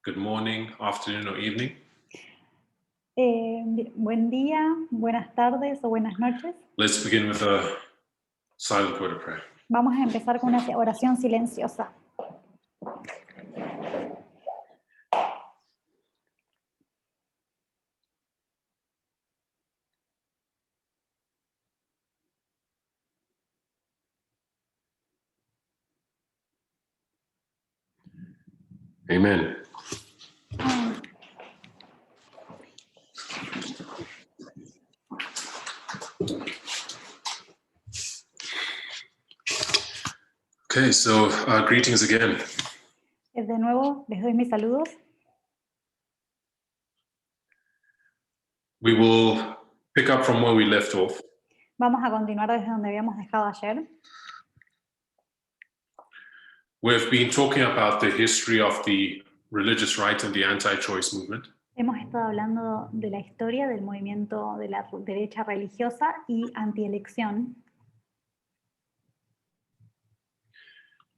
good morning, afternoon, or evening. Buen día, buenas tardes o buenas noches. Let's begin with a silent word of prayer. Vamos a empezar con una oración silenciosa. Amen. Okay, so greetings again. De nuevo, les doy mis saludos. We will pick up from where we left off. Vamos a continuar desde donde habíamos dejado ayer. We've been talking about the history of the religious right and the anti-choice movement. Hemos estado hablando de la historia del movimiento de la derecha religiosa y antielección.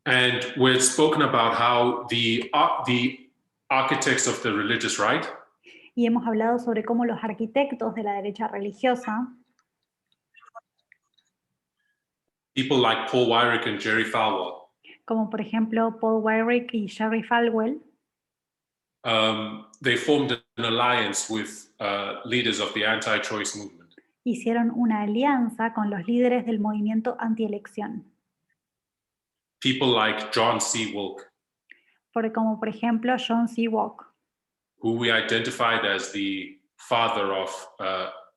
And we've spoken about how the architects of the religious right Y hemos hablado sobre cómo los arquitectos de la derecha religiosa, people like Paul Weyrich and Jerry Falwell, como por ejemplo Paul Weyrich y Jerry Falwell, they formed an alliance with leaders of the anti-choice movement. hicieron una alianza con los líderes del movimiento antielección. People like John C. Wilk, Como por ejemplo John C. Walk, who we identified as the father of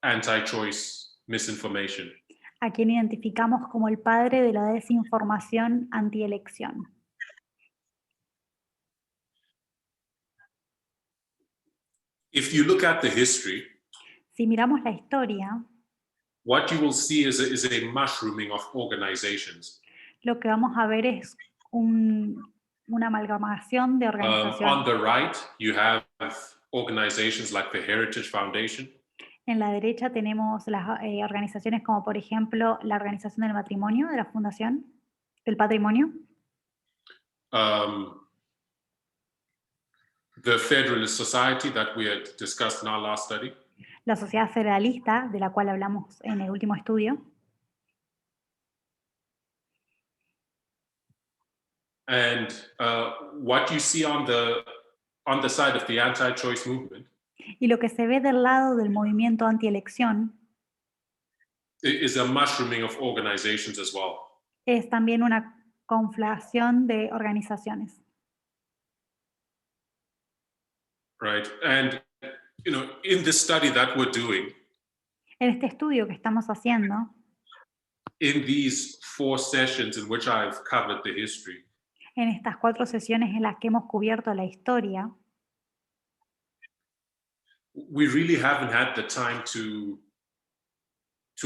anti-choice misinformation. a quien identificamos como el padre de la desinformación antielección. If you look at the history, Si miramos la historia, what you will see is a mushrooming of organizations. lo que vamos a ver es una amalgamación de On organizaciones. the right, you have organizations like the Heritage Foundation, En la derecha tenemos las organizaciones como por ejemplo la Organización del Matrimonio, de la Fundación del Patrimonio, the Federalist Society that we had discussed in our last study, la Sociedad Federalista, de la cual hablamos en el último estudio, and what you see on the side of the anti-choice movement y lo que se ve del lado del movimiento antielección is a mushrooming of organizations as well. es también una conflagración de organizaciones. Right, and in this study that we're doing, En este estudio que estamos haciendo, in these 4 sessions in which I've covered the history, en estas 4 sesiones en las que hemos cubierto la historia, we really haven't had the time to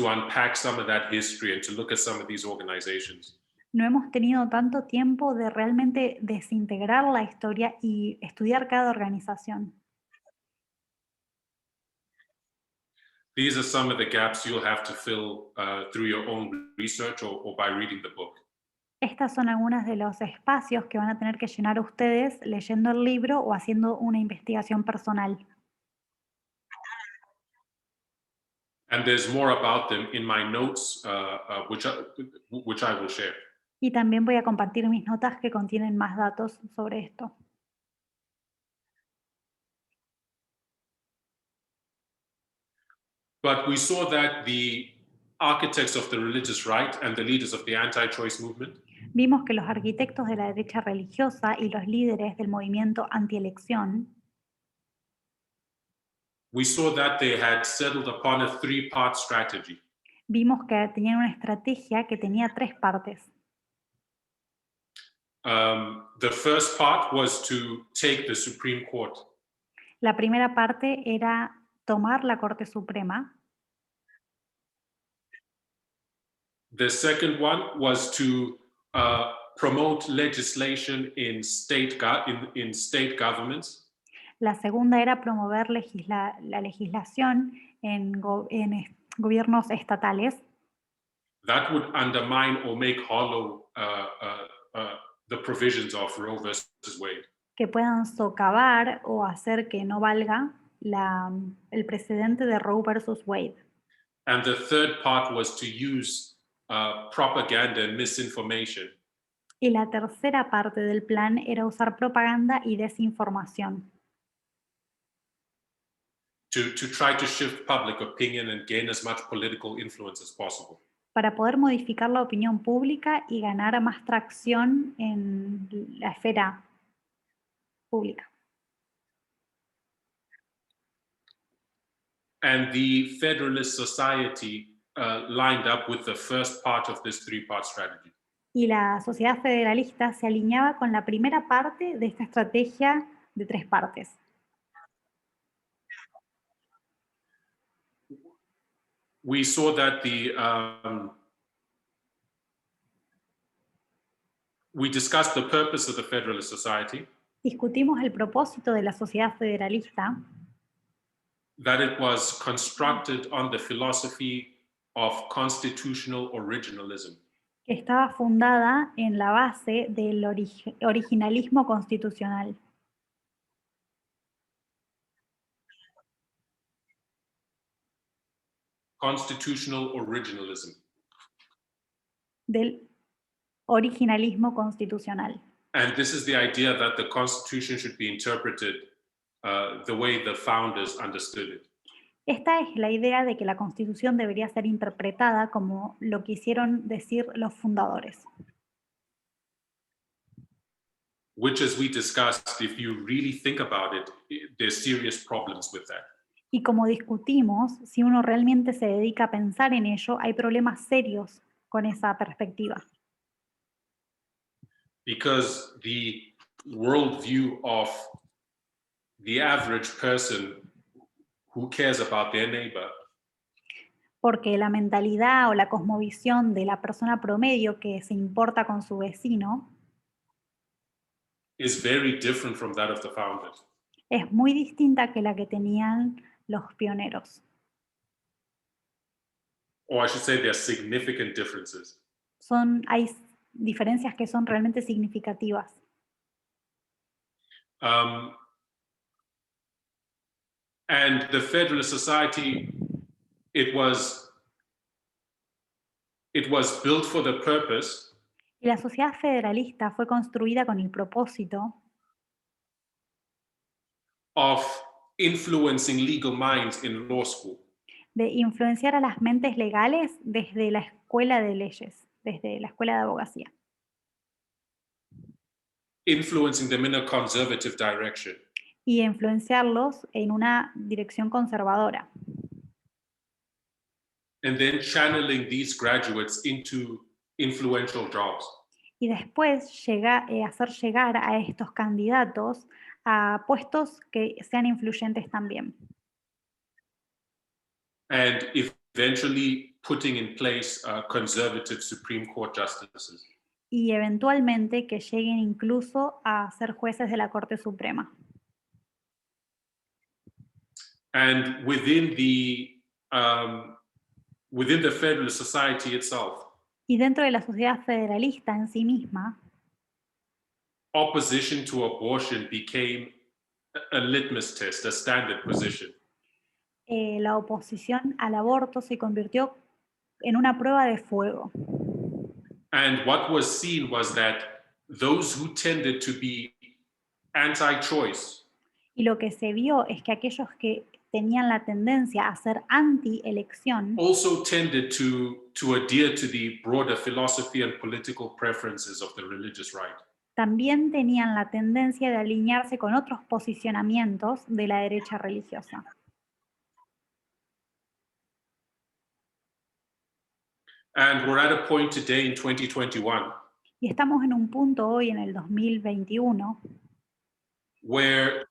unpack some of that history and to look at some of these organizations. no hemos tenido tanto tiempo de realmente desintegrar la historia y estudiar cada organización. These are some of the gaps you'll have to fill through your own research or by reading the book. Estas son algunas de los espacios que van a tener que llenar ustedes leyendo el libro o haciendo una investigación personal. And there's more about them in my notes, which I will share. Y también voy a compartir mis notas que contienen más datos sobre esto. But we saw that the architects of the religious right and the leaders of the anti-choice movement Vimos que los arquitectos de la derecha religiosa y los líderes del movimiento antielección, we saw that they had settled upon a 3-part strategy. vimos que tenían una estrategia que tenía 3 partes. The first part was to take the Supreme Court. La primera parte era tomar la Corte Suprema. The second one was to promote legislation in state governments. La segunda era promover la legislación en gobiernos estatales that would undermine or make hollow the provisions of Roe versus Wade. que puedan socavar o hacer que no valga el precedente de Roe versus Wade. And the third part was to use propaganda and misinformation Y la tercera parte del plan era usar propaganda y desinformación to try to shift public opinion and gain as much political influence as possible. para poder modificar la opinión pública y ganar más tracción en la esfera pública. And the Federalist Society lined up with the first part of this three-part strategy. Y la sociedad federalista se alineaba con la primera parte de esta estrategia de 3 partes. We saw that we discussed the purpose of the Federalist Society, Discutimos el propósito de la sociedad federalista, that it was constructed on the philosophy of constitutional originalism. que estaba fundada en la base del originalismo constitucional. Constitutional originalism. Del originalismo constitucional. And this is the idea that the Constitution should be interpreted the way the founders understood it. Esta es la idea de que la Constitución debería ser interpretada como lo quisieron decir los fundadores. Which, as we discussed, if you really think about it, there's serious problems with that. Y como discutimos, si uno realmente se dedica a pensar en ello, hay problemas serios con esa perspectiva. Because the worldview of the average person who cares about their neighbor Porque la mentalidad o la cosmovisión de la persona promedio que se importa con su vecino is very different from that of the founders. es muy distinta que la que tenían los pioneros. Or I should say there are significant differences. Hay diferencias que son realmente significativas. And the Federalist Society, it was built for the purpose Y la sociedad federalista fue construida con el propósito of influencing legal minds in law school. de influenciar a las mentes legales desde la escuela de leyes, desde la escuela de abogacía, Influencing them in a conservative direction. y influenciarlos en una dirección conservadora. And then channeling these graduates into influential jobs. Y después hacer llegar a estos candidatos a puestos que sean influyentes también. And eventually putting in place conservative Supreme Court justices. Y eventualmente que lleguen incluso a ser jueces de la Corte Suprema. And within the Federalist Society itself, Y dentro de la sociedad federalista en sí misma, opposition to abortion became a litmus test, a standard position. la oposición al aborto se convirtió en una prueba de fuego. And what was seen was that those who tended to be anti-choice Y lo que se vio es que aquellos que tenían la tendencia a ser anti-elección also tended to adhere to the broader philosophy and political preferences of the religious right. también tenían la tendencia de alinearse con otros posicionamientos de la derecha religiosa. And we're at a point today in 2021 Y estamos en un punto hoy en el 2021 where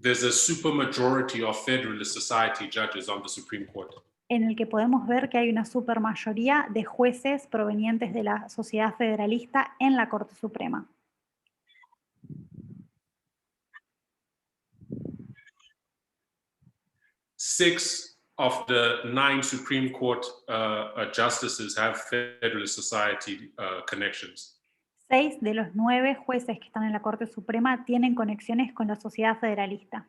there's a supermajority of Federalist Society judges on the Supreme Court. en el que podemos ver que hay una supermayoría de jueces provenientes de la sociedad federalista en la Corte Suprema. Six of the 9 Supreme Court justices have Federalist Society connections. 6 de los 9 jueces que están en la Corte Suprema tienen conexiones con la sociedad federalista.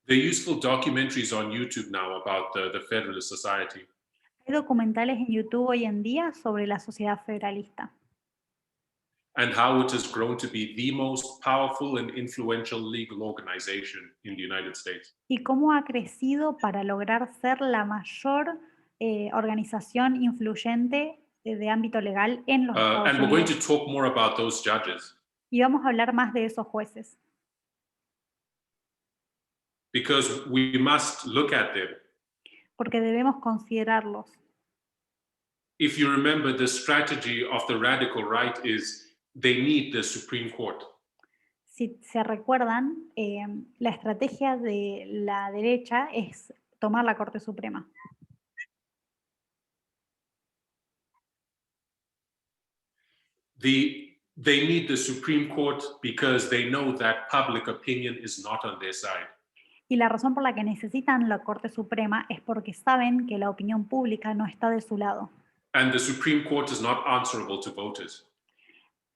There are useful documentaries on YouTube now about the Federalist Society. Hay documentales en YouTube hoy en día sobre la sociedad federalista And how it has grown to be the most powerful and influential legal organization in the United States. y cómo ha crecido para lograr ser la mayor organización influyente de ámbito legal en los Estados And we're going to Unidos. talk more about those judges Y vamos a hablar más de esos jueces, because we must look at them. porque debemos considerarlos. If you remember, the strategy of the radical right is they need the Supreme Court. Si se recuerdan, la estrategia de la derecha es tomar la Corte Suprema. They need the Supreme Court because they know that public opinion is not on their side. Y la razón por la que necesitan la Corte Suprema es porque saben que la opinión pública no está de su lado. And the Supreme Court is not answerable to voters.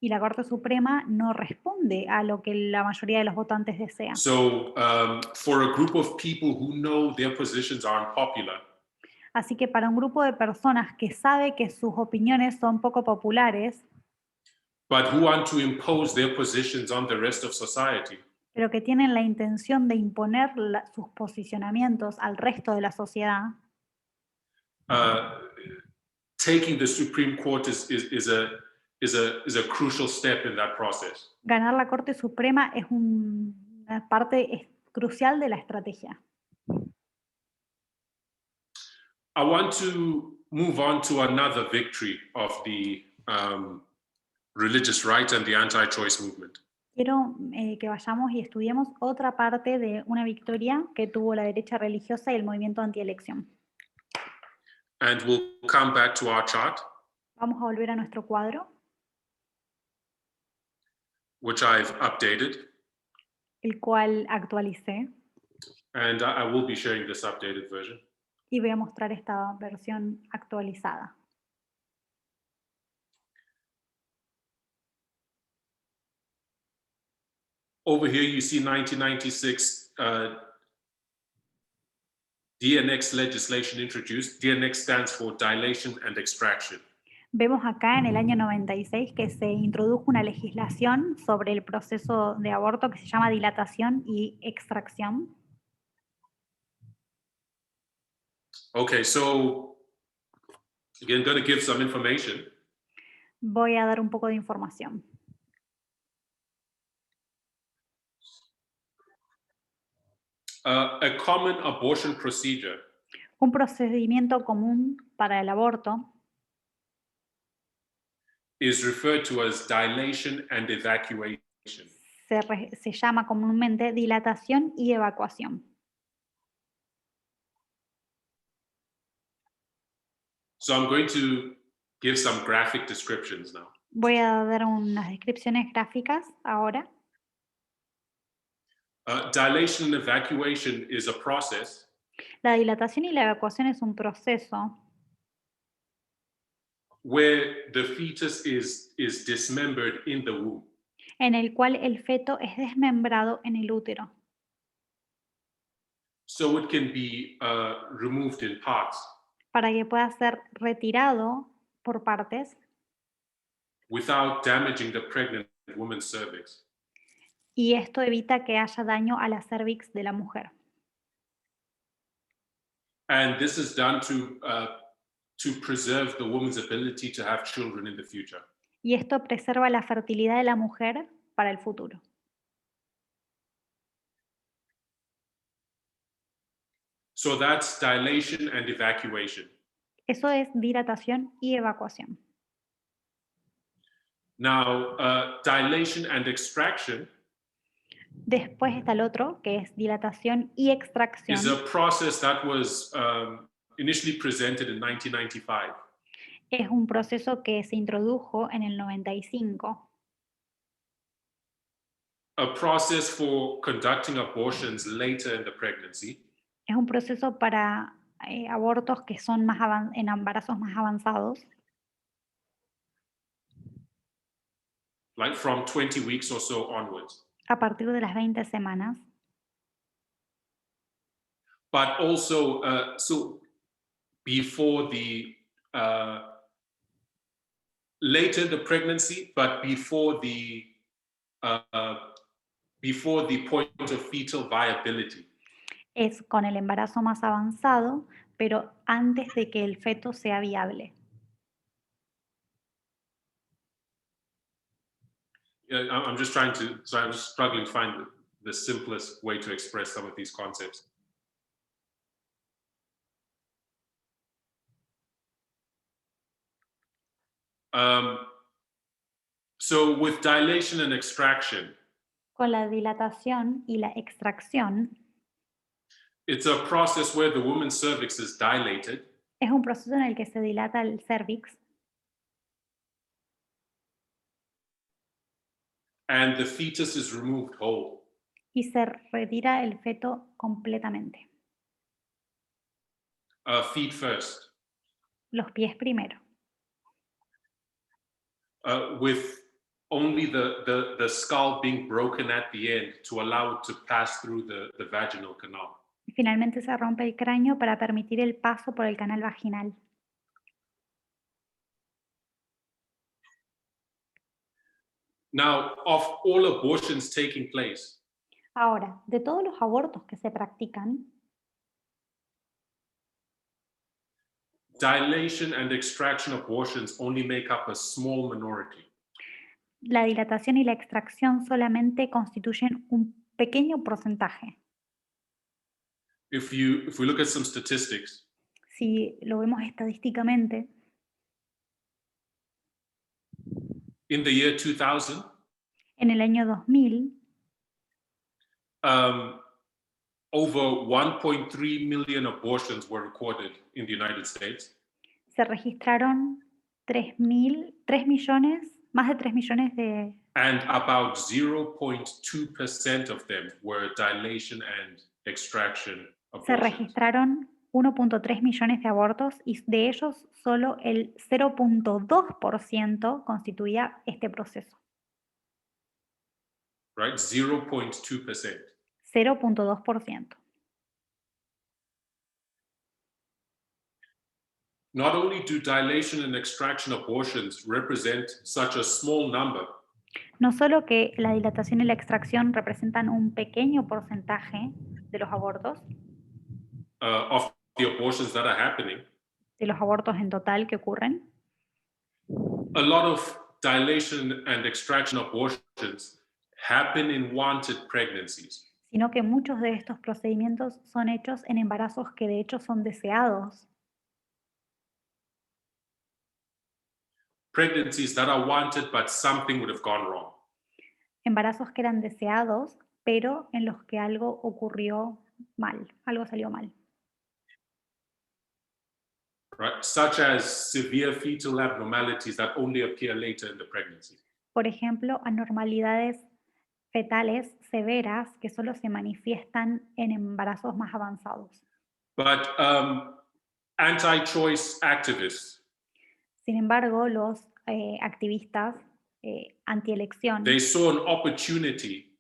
Y la Corte Suprema no responde a lo que la mayoría de los votantes desean. So for a group of people who know their positions are unpopular, Así que para un grupo de personas que sabe que sus opiniones son poco populares, but who want to impose their positions on the rest of society, pero que tienen la intención de imponer sus posicionamientos al resto de la sociedad, taking the Supreme Court is a crucial step in that process. ganar la Corte Suprema es una parte crucial de la estrategia. I want to move on to another victory of the religious right and the anti-choice movement. Quiero que vayamos y estudiemos otra parte de una victoria que tuvo la derecha religiosa y el movimiento antielección. And we'll come back to our chart, Vamos a volver a nuestro cuadro, which I've updated. el cual actualicé, And I will be sharing this updated version. y voy a mostrar esta versión actualizada. Over here, you see 1996 DNX legislation introduced. DNX stands for dilation and extraction. Vemos acá en el año 96 que se introdujo una legislación sobre el proceso de aborto que se llama dilatación y extracción. Okay, so again, going to give some information. Voy a dar un poco de información. A common abortion procedure Un procedimiento común para el aborto is referred to as dilation and evacuation. se llama comúnmente dilatación y evacuación. So I'm going to give some graphic descriptions now. Voy a dar unas descripciones gráficas ahora. Dilation and evacuation is a process La dilatación y la evacuación es un proceso where the fetus is dismembered in the womb. en el cual el feto es desmembrado en el útero, So it can be removed in parts para que pueda ser retirado por partes without damaging the pregnant woman's cervix. y esto evita que haya daño a la cervix de la mujer. And this is done to preserve the woman's ability to have children in the future. Y esto preserva la fertilidad de la mujer para el futuro. So that's dilation and evacuation. Eso es dilatación y evacuación. Now, dilation and extraction Después está el otro, que es dilatación y extracción. is a process that was initially presented in 1995. Es un proceso que se introdujo en el 95 a process for conducting abortions later in the pregnancy. Es un proceso para abortos que son en embarazos más avanzados, like from 20 weeks or so onwards. a partir de las 20 semanas, But also, so before the, later in the pregnancy, but before the point of fetal viability. es con el embarazo más avanzado, pero antes de que el feto sea viable. I'm just trying to, so I'm just struggling to find the simplest way to express some of these concepts. So with dilation and extraction, Con la dilatación y la extracción, it's a process where the woman's cervix is dilated. es un proceso en el que se dilata el cervix And the fetus is removed whole. y se retira el feto completamente. Feet first. Los pies primero. With only the skull being broken at the end to allow it to pass through the vaginal canal. Y finalmente se rompe el cráneo para permitir el paso por el canal vaginal. Now, of all abortions taking place, Ahora, de todos los abortos que se practican, dilation and extraction abortions only make up a small minority. la dilatación y la extracción solamente constituyen un pequeño porcentaje. If we look at some statistics, Si lo vemos estadísticamente, in the year 2000, en el año 2000, over 1.3 million abortions were recorded in the United States. se registraron más de 3 millones de... And about 0.2% of them were dilation and extraction Se abortions. registraron 1.3 millones de abortos y de ellos solo el 0.2% constituía este proceso. Right? 0.2%. 0.2%. Not only do dilation and extraction abortions represent such a small number, No solo que la dilatación y la extracción representan un pequeño porcentaje de los abortos, of the abortions that are happening, de los abortos en total que ocurren, a lot of dilation and extraction abortions happen in wanted pregnancies. sino que muchos de estos procedimientos son hechos en embarazos que de hecho son deseados. Pregnancies that are wanted, but something would have gone wrong. Embarazos que eran deseados, pero en los que algo ocurrió mal, algo salió mal. Right? Such as severe fetal abnormalities that only appear later in the pregnancy. Por ejemplo, anormalidades fetales severas que solo se manifiestan en embarazos más avanzados. But anti-choice activists, Sin embargo, los activistas antielección they saw an opportunity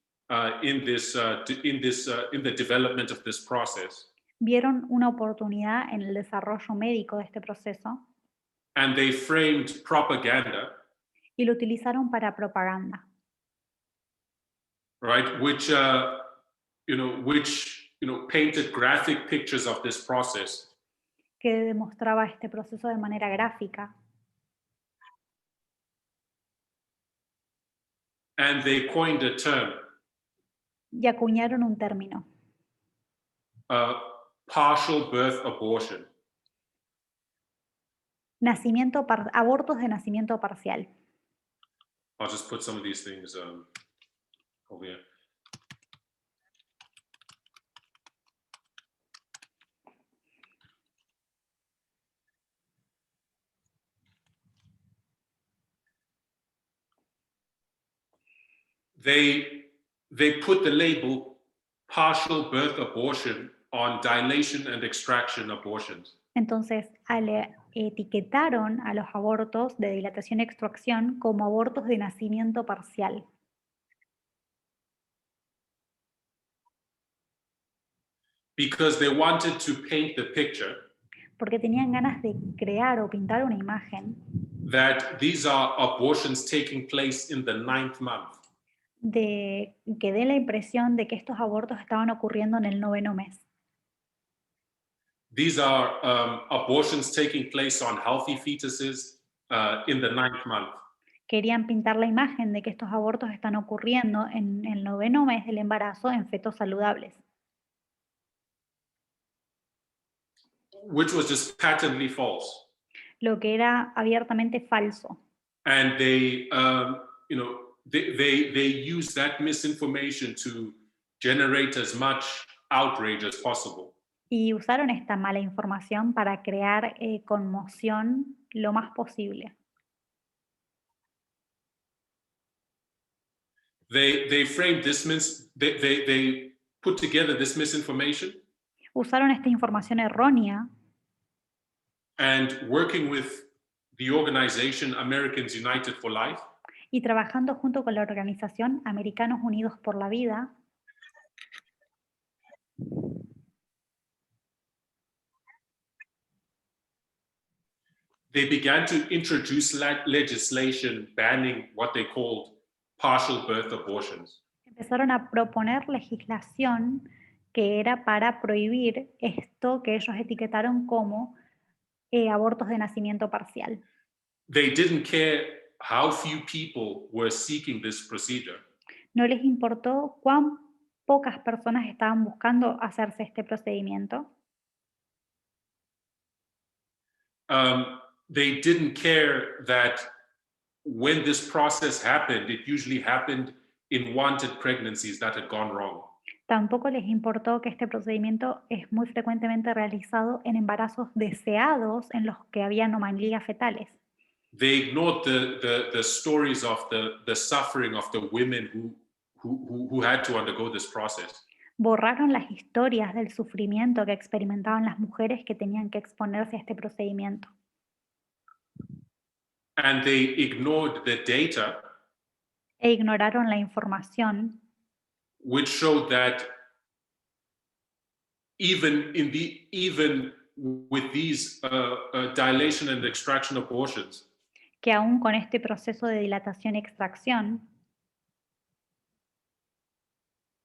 in the development of this process, vieron una oportunidad en el desarrollo médico de este proceso and they framed propaganda, y lo utilizaron para propaganda, right? Which painted graphic pictures of this process, que demostraba este proceso de manera gráfica. and they coined a term, Y acuñaron un término, partial birth abortion. abortos de nacimiento parcial. I'll just put some of these things over here. They they put the label partial birth abortion on dilation and extraction abortions. Entonces, etiquetaron a los abortos de dilatación y extracción como abortos de nacimiento parcial. Because they wanted to paint the picture Porque tenían ganas de crear o pintar una imagen that these are abortions taking place in the 9th month. de que dé la impresión de que estos abortos estaban ocurriendo en el 9º mes. These are abortions taking place on healthy fetuses in the 9th month. Querían pintar la imagen de que estos abortos están ocurriendo en el 9º mes del embarazo en fetos saludables, which was just patently false. lo que era abiertamente falso. And they, they use that misinformation to generate as much outrage as possible. Y usaron esta mala información para crear conmoción lo más posible. They framed this, they put together this misinformation. Usaron esta información errónea And working with the organization Americans United for Life, y trabajando junto con la organización Americanos Unidos por la Vida, they began to introduce legislation banning what they called partial birth abortions. empezaron a proponer legislación que era para prohibir esto que ellos etiquetaron como abortos de nacimiento parcial. They didn't care how few people were seeking this procedure. No les importó cuán pocas personas estaban buscando hacerse este procedimiento. They didn't care that when this process happened, it usually happened in wanted pregnancies that had gone wrong. Tampoco les importó que este procedimiento es muy frecuentemente realizado en embarazos deseados en los que había anomalías fetales. They ignored the stories of the suffering of the women who had to undergo this process. Borraron las historias del sufrimiento que experimentaban las mujeres que tenían que exponerse a este procedimiento. And they ignored the data E ignoraron la información which showed that even with these dilation and extraction abortions, que aún con este proceso de dilatación y extracción,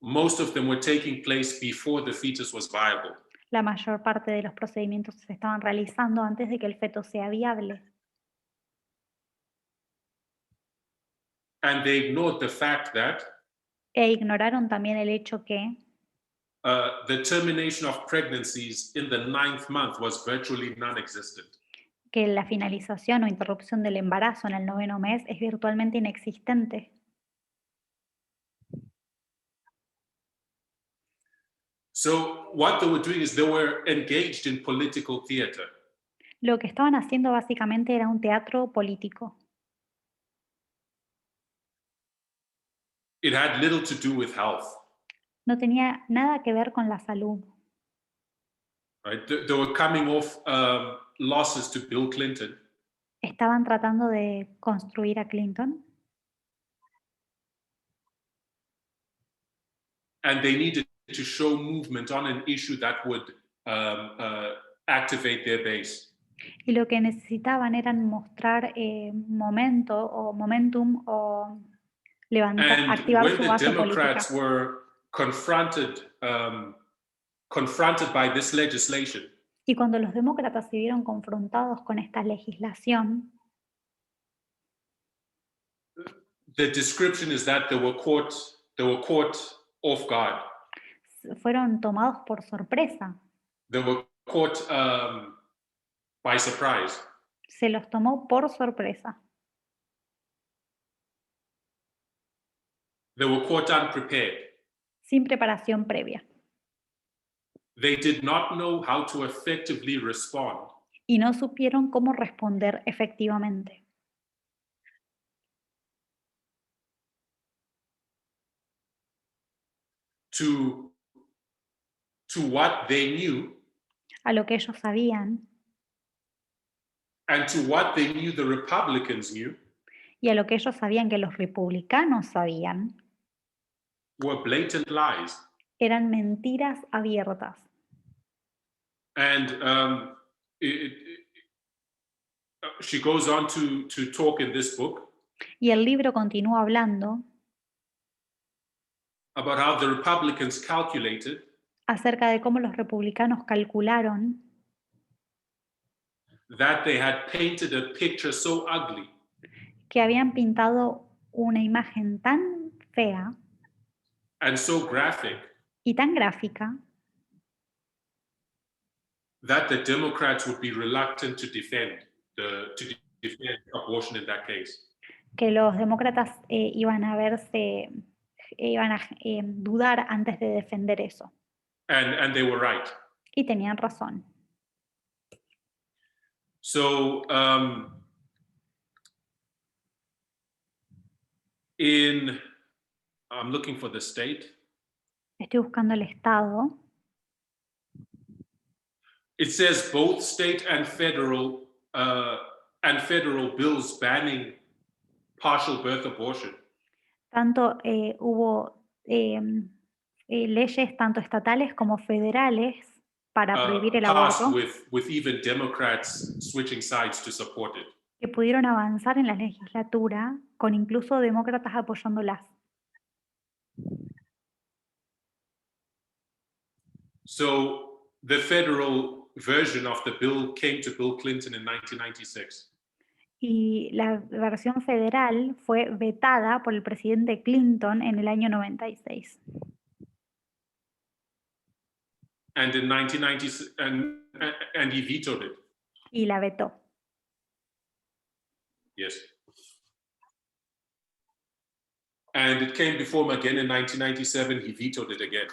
most of them were taking place before the fetus was viable. la mayor parte de los procedimientos se estaban realizando antes de que el feto sea viable. And they ignored the fact that E ignoraron también el hecho que the termination of pregnancies in the 9th month was virtually non-existent. que la finalización o interrupción del embarazo en el 9º mes es virtualmente inexistente. So what they were doing is they were engaged in political theater. Lo que estaban haciendo básicamente era un teatro político. It had little to do with health. No tenía nada que ver con la salud. Right? They were coming off losses to Bill Clinton. Estaban tratando de construir a Clinton And they needed to show movement on an issue that would activate their base. y lo que necesitaban eran mostrar momentum o levantar, And activar when su the base Democrats política. were confronted by this legislation, Y cuando los demócratas se vieron confrontados con esta legislación, the description is that they were caught off guard. fueron tomados por sorpresa. They were caught by surprise. Se los tomó por sorpresa. They were caught unprepared. Sin preparación previa. They did not know how to effectively respond Y no supieron cómo responder efectivamente. to what they knew a lo que ellos sabían and to what they knew the Republicans knew y a lo que ellos sabían que los republicanos sabían, were blatant lies. eran mentiras abiertas. And she goes on to talk in this book Y el libro continúa hablando about how the Republicans calculated acerca de cómo los republicanos calcularon that they had painted a picture so ugly que habían pintado una imagen tan fea and so graphic y tan gráfica that the Democrats would be reluctant to defend abortion in that case. que los demócratas iban a dudar antes de defender eso. And they were right. Y tenían razón. So I'm looking for the state. Estoy buscando el estado. It says both state and federal bills banning partial birth abortion Tanto hubo leyes tanto estatales como federales para prohibir el passed aborto with even Democrats switching sides to support it. que pudieron avanzar en la legislatura con incluso demócratas apoyándolas. So the federal version of the bill came to Bill Clinton in 1996. Y la versión federal fue vetada por el presidente Clinton en el año 96. And in 1996, and he vetoed it. Y la vetó. Yes. And it came before him again in 1997, he vetoed it again.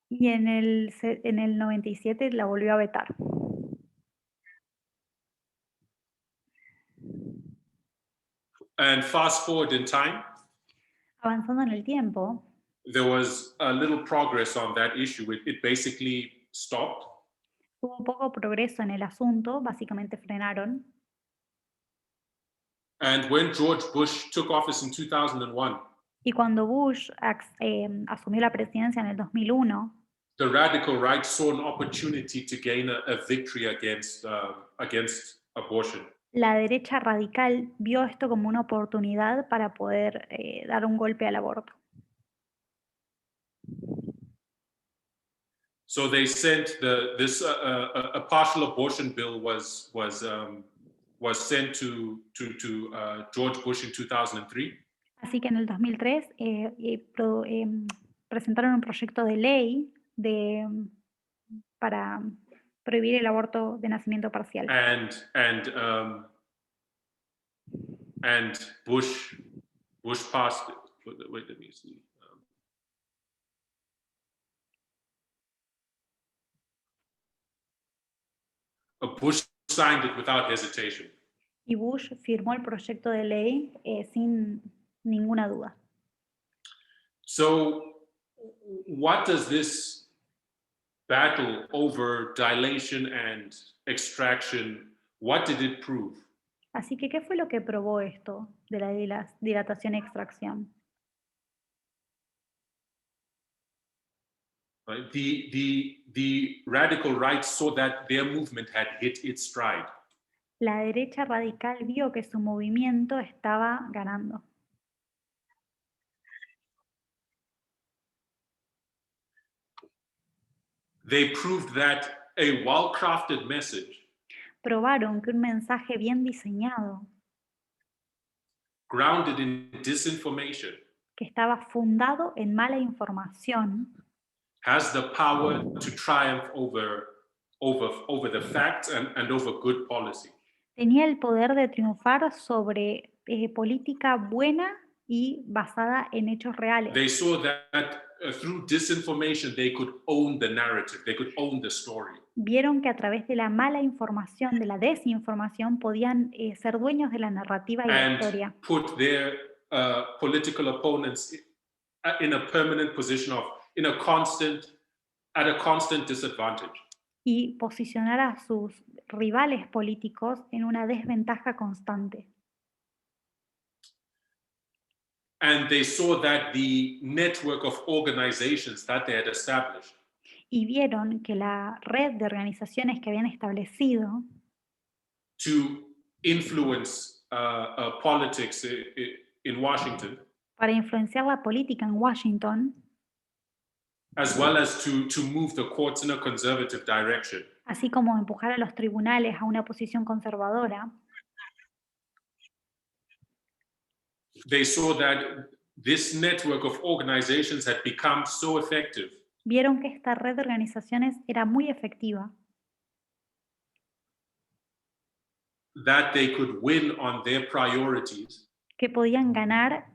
Y en el 97 la volvió a vetar. And fast forward in time, Avanzando en el tiempo, there was a little progress on that issue. It basically stopped. hubo poco progreso en el asunto, básicamente frenaron. And when George Bush took office in 2001, Y cuando Bush asumió la presidencia en el 2001, the radical right saw an opportunity to gain a victory against abortion. la derecha radical vio esto como una oportunidad para poder dar un golpe al aborto. So they sent a partial abortion bill was sent to George Bush in 2003. Así que en el 2003 presentaron un proyecto de ley para prohibir el aborto de nacimiento parcial. And Bush passed it. Wait, let me see. Bush signed it without hesitation. Y Bush firmó el proyecto de ley sin ninguna duda. So, what does this battle over dilation and extraction, what did it prove? Así que, ¿qué fue lo que probó esto de la dilatación y extracción? Right? The radical right saw that their movement had hit its stride. La derecha radical vio que su movimiento estaba ganando. They proved that a well-crafted message, probaron que un mensaje bien diseñado, grounded in disinformation, que estaba fundado en mala información, has the power to triumph over the facts and over good policy. tenía el poder de triunfar sobre política buena y basada en hechos reales. They saw that through disinformation they could own the narrative, they could own the story. Vieron que a través de la mala información, de la desinformación, podían ser dueños de la narrativa y la historia. Put their political opponents in a permanent position of, at a constant disadvantage. y posicionar a sus rivales políticos en una desventaja constante. And they saw that the network of organizations that they had established Y vieron que la red de organizaciones que habían establecido to influence politics in Washington, para influenciar la política en Washington, as well as to move the courts in a conservative direction, así como empujar a los tribunales a una posición conservadora, they saw that this network of organizations had become so effective vieron que esta red de organizaciones era muy efectiva, that they could win on their priorities, que podían ganar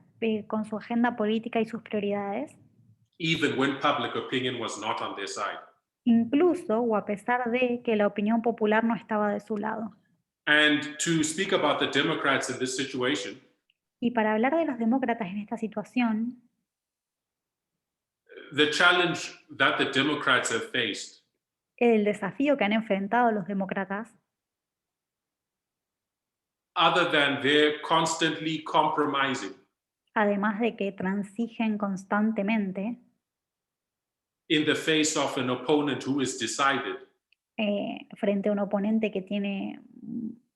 con su agenda política y sus prioridades, even when public opinion was not on their side. incluso o a pesar de que la opinión popular no estaba de su lado. And to speak about the Democrats in this situation, Y para hablar de los demócratas en esta situación, the challenge that the Democrats have faced el desafío que han enfrentado los demócratas, other than their constantly compromising además de que transigen constantemente in the face of an opponent who is decided, frente a un oponente que tiene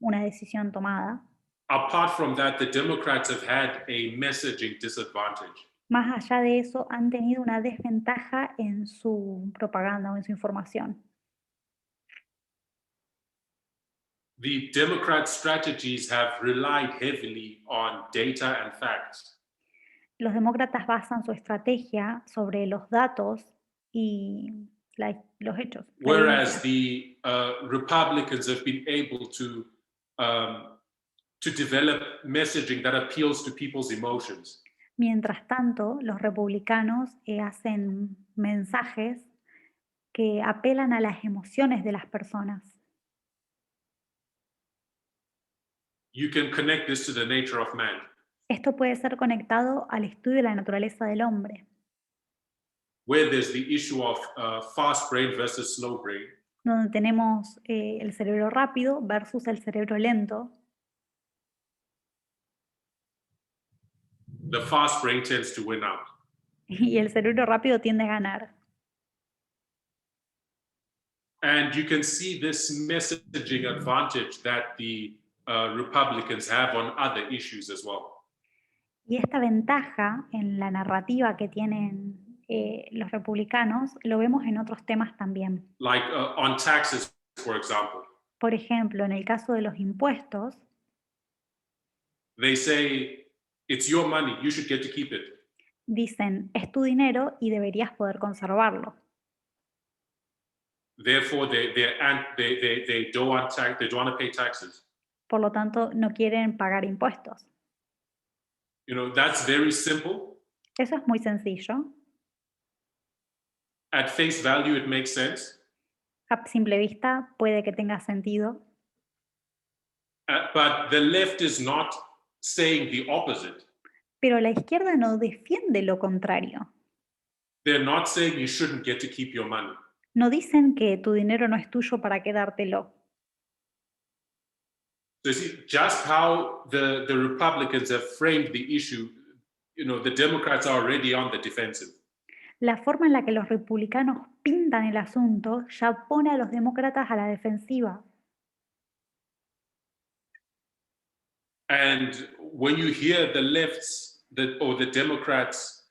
una decisión tomada, apart from that, the Democrats have had a messaging disadvantage. más allá de eso han tenido una desventaja en su propaganda o en su información. The Democrat strategies have relied heavily on data and facts, Los demócratas basan su estrategia sobre los datos y los hechos. la whereas evidencia. the Republicans have been able to develop messaging that appeals to people's emotions. Mientras tanto, los republicanos hacen mensajes que apelan a las emociones de las personas. You can connect this to the nature of man. Esto puede ser conectado al estudio de la naturaleza del hombre, Where there's the issue of fast brain versus slow brain, donde tenemos el cerebro rápido versus el cerebro lento. the fast brain tends to win out. Y el cerebro rápido tiende a ganar. And you can see this messaging advantage that the Republicans have on other issues as well. Y esta ventaja en la narrativa que tienen los republicanos lo vemos en otros temas también. Like on taxes, for example, Por ejemplo, en el caso de los impuestos, they say it's your money, you should get to keep it. dicen, es tu dinero y deberías poder conservarlo. Therefore, they don't want they don't want to pay taxes. Por lo tanto, no quieren pagar impuestos. You know, that's very simple. Eso es muy sencillo. At face value, it makes sense. A simple vista puede que tenga sentido, But the left is not saying the opposite. pero la izquierda no defiende lo contrario. They're not saying you shouldn't get to keep your money. No dicen que tu dinero no es tuyo para quedártelo. So you see, just how the Republicans have framed the issue, you know, the Democrats are already on the defensive. La forma en la que los republicanos pintan el asunto ya pone a los demócratas a la defensiva. And when you hear the left's or the Democrats'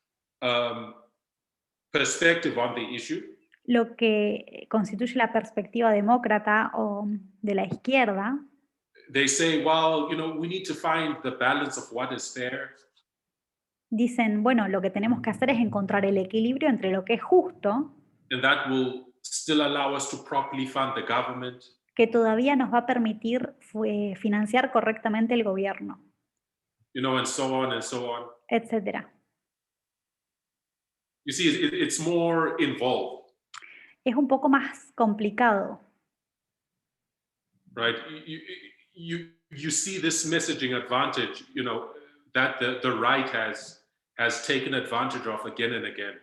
perspective on the issue, Lo que constituye la perspectiva demócrata o de la izquierda, they say, well, you know, we need to find the balance of what is fair. dicen, bueno, lo que tenemos que hacer es encontrar el equilibrio entre lo que es justo, And that will still allow us to properly fund the government. que todavía nos va a permitir financiar correctamente el gobierno, You know, and so on and so on. etc. You see, it's more involved, Es un poco más complicado. right? You see this messaging advantage, you know, that the right has has taken advantage of again and again.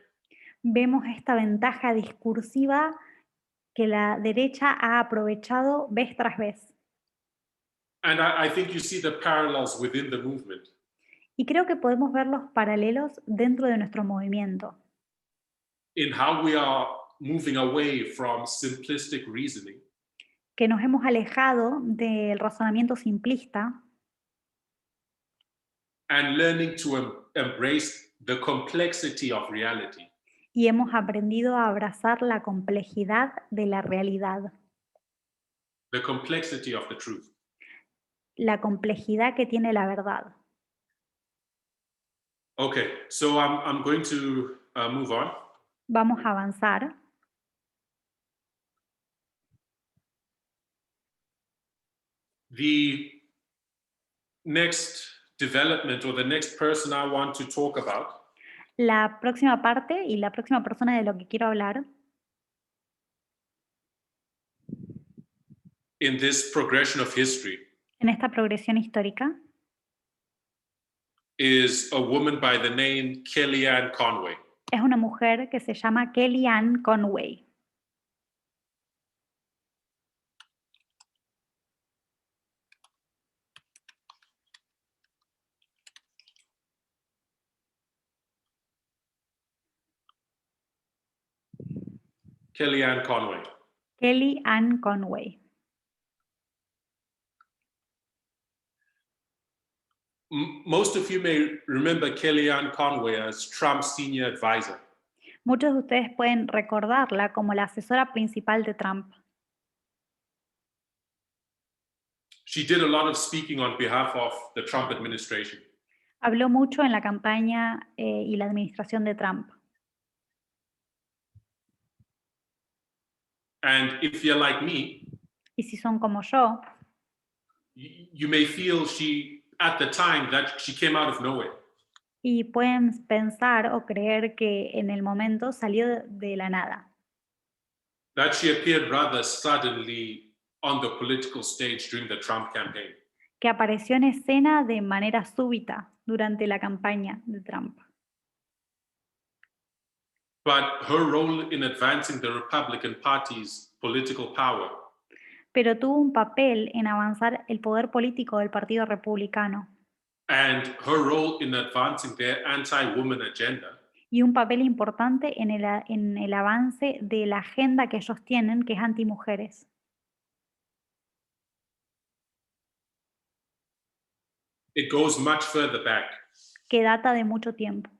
Vemos esta ventaja discursiva que la derecha ha aprovechado vez tras vez. And I think you see the parallels within the movement. Y creo que podemos ver los paralelos dentro de nuestro movimiento, In how we are moving away from simplistic reasoning que nos hemos alejado del razonamiento simplista and learning to embrace the complexity of reality. y hemos aprendido a abrazar la complejidad de la realidad, The complexity of the truth. la complejidad que tiene la verdad. Okay, so I'm going to move on. Vamos a avanzar. The next development or the next person I want to talk about La próxima parte y la próxima persona de lo que quiero hablar in this progression of history en esta progresión histórica is a woman by the name Kellyanne Conway. es una mujer que se llama Kellyanne Conway. Kellyanne Conway. Kellyanne Conway. Most of you may remember Kellyanne Conway as Trump's senior advisor. Muchos de ustedes pueden recordarla como la asesora principal de Trump. She did a lot of speaking on behalf of the Trump administration. Habló mucho en la campaña y la administración de Trump. And if you're like me, Y si son como yo, you may feel she, at the time, that she came out of nowhere. y pueden pensar o creer que en el momento salió de la nada, That she appeared rather suddenly on the political stage during the Trump campaign. que apareció en escena de manera súbita durante la campaña de Trump. But her role in advancing the Republican Party's political power Pero tuvo un papel en avanzar el poder político del Partido Republicano and her role in advancing their anti-woman agenda y un papel importante en el avance de la agenda que ellos tienen, que es antimujeres. it goes much further back. Que data de mucho tiempo.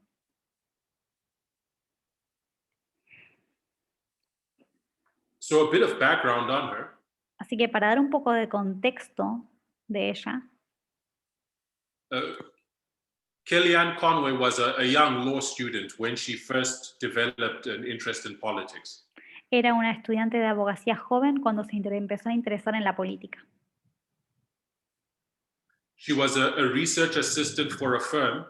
So a bit of background on her. Así que para dar un poco de contexto de ella, Kellyanne Conway was a young law student when she first developed an interest in politics. era una estudiante de abogacía joven cuando se empezó a interesar en la política. She was a research assistant for a firm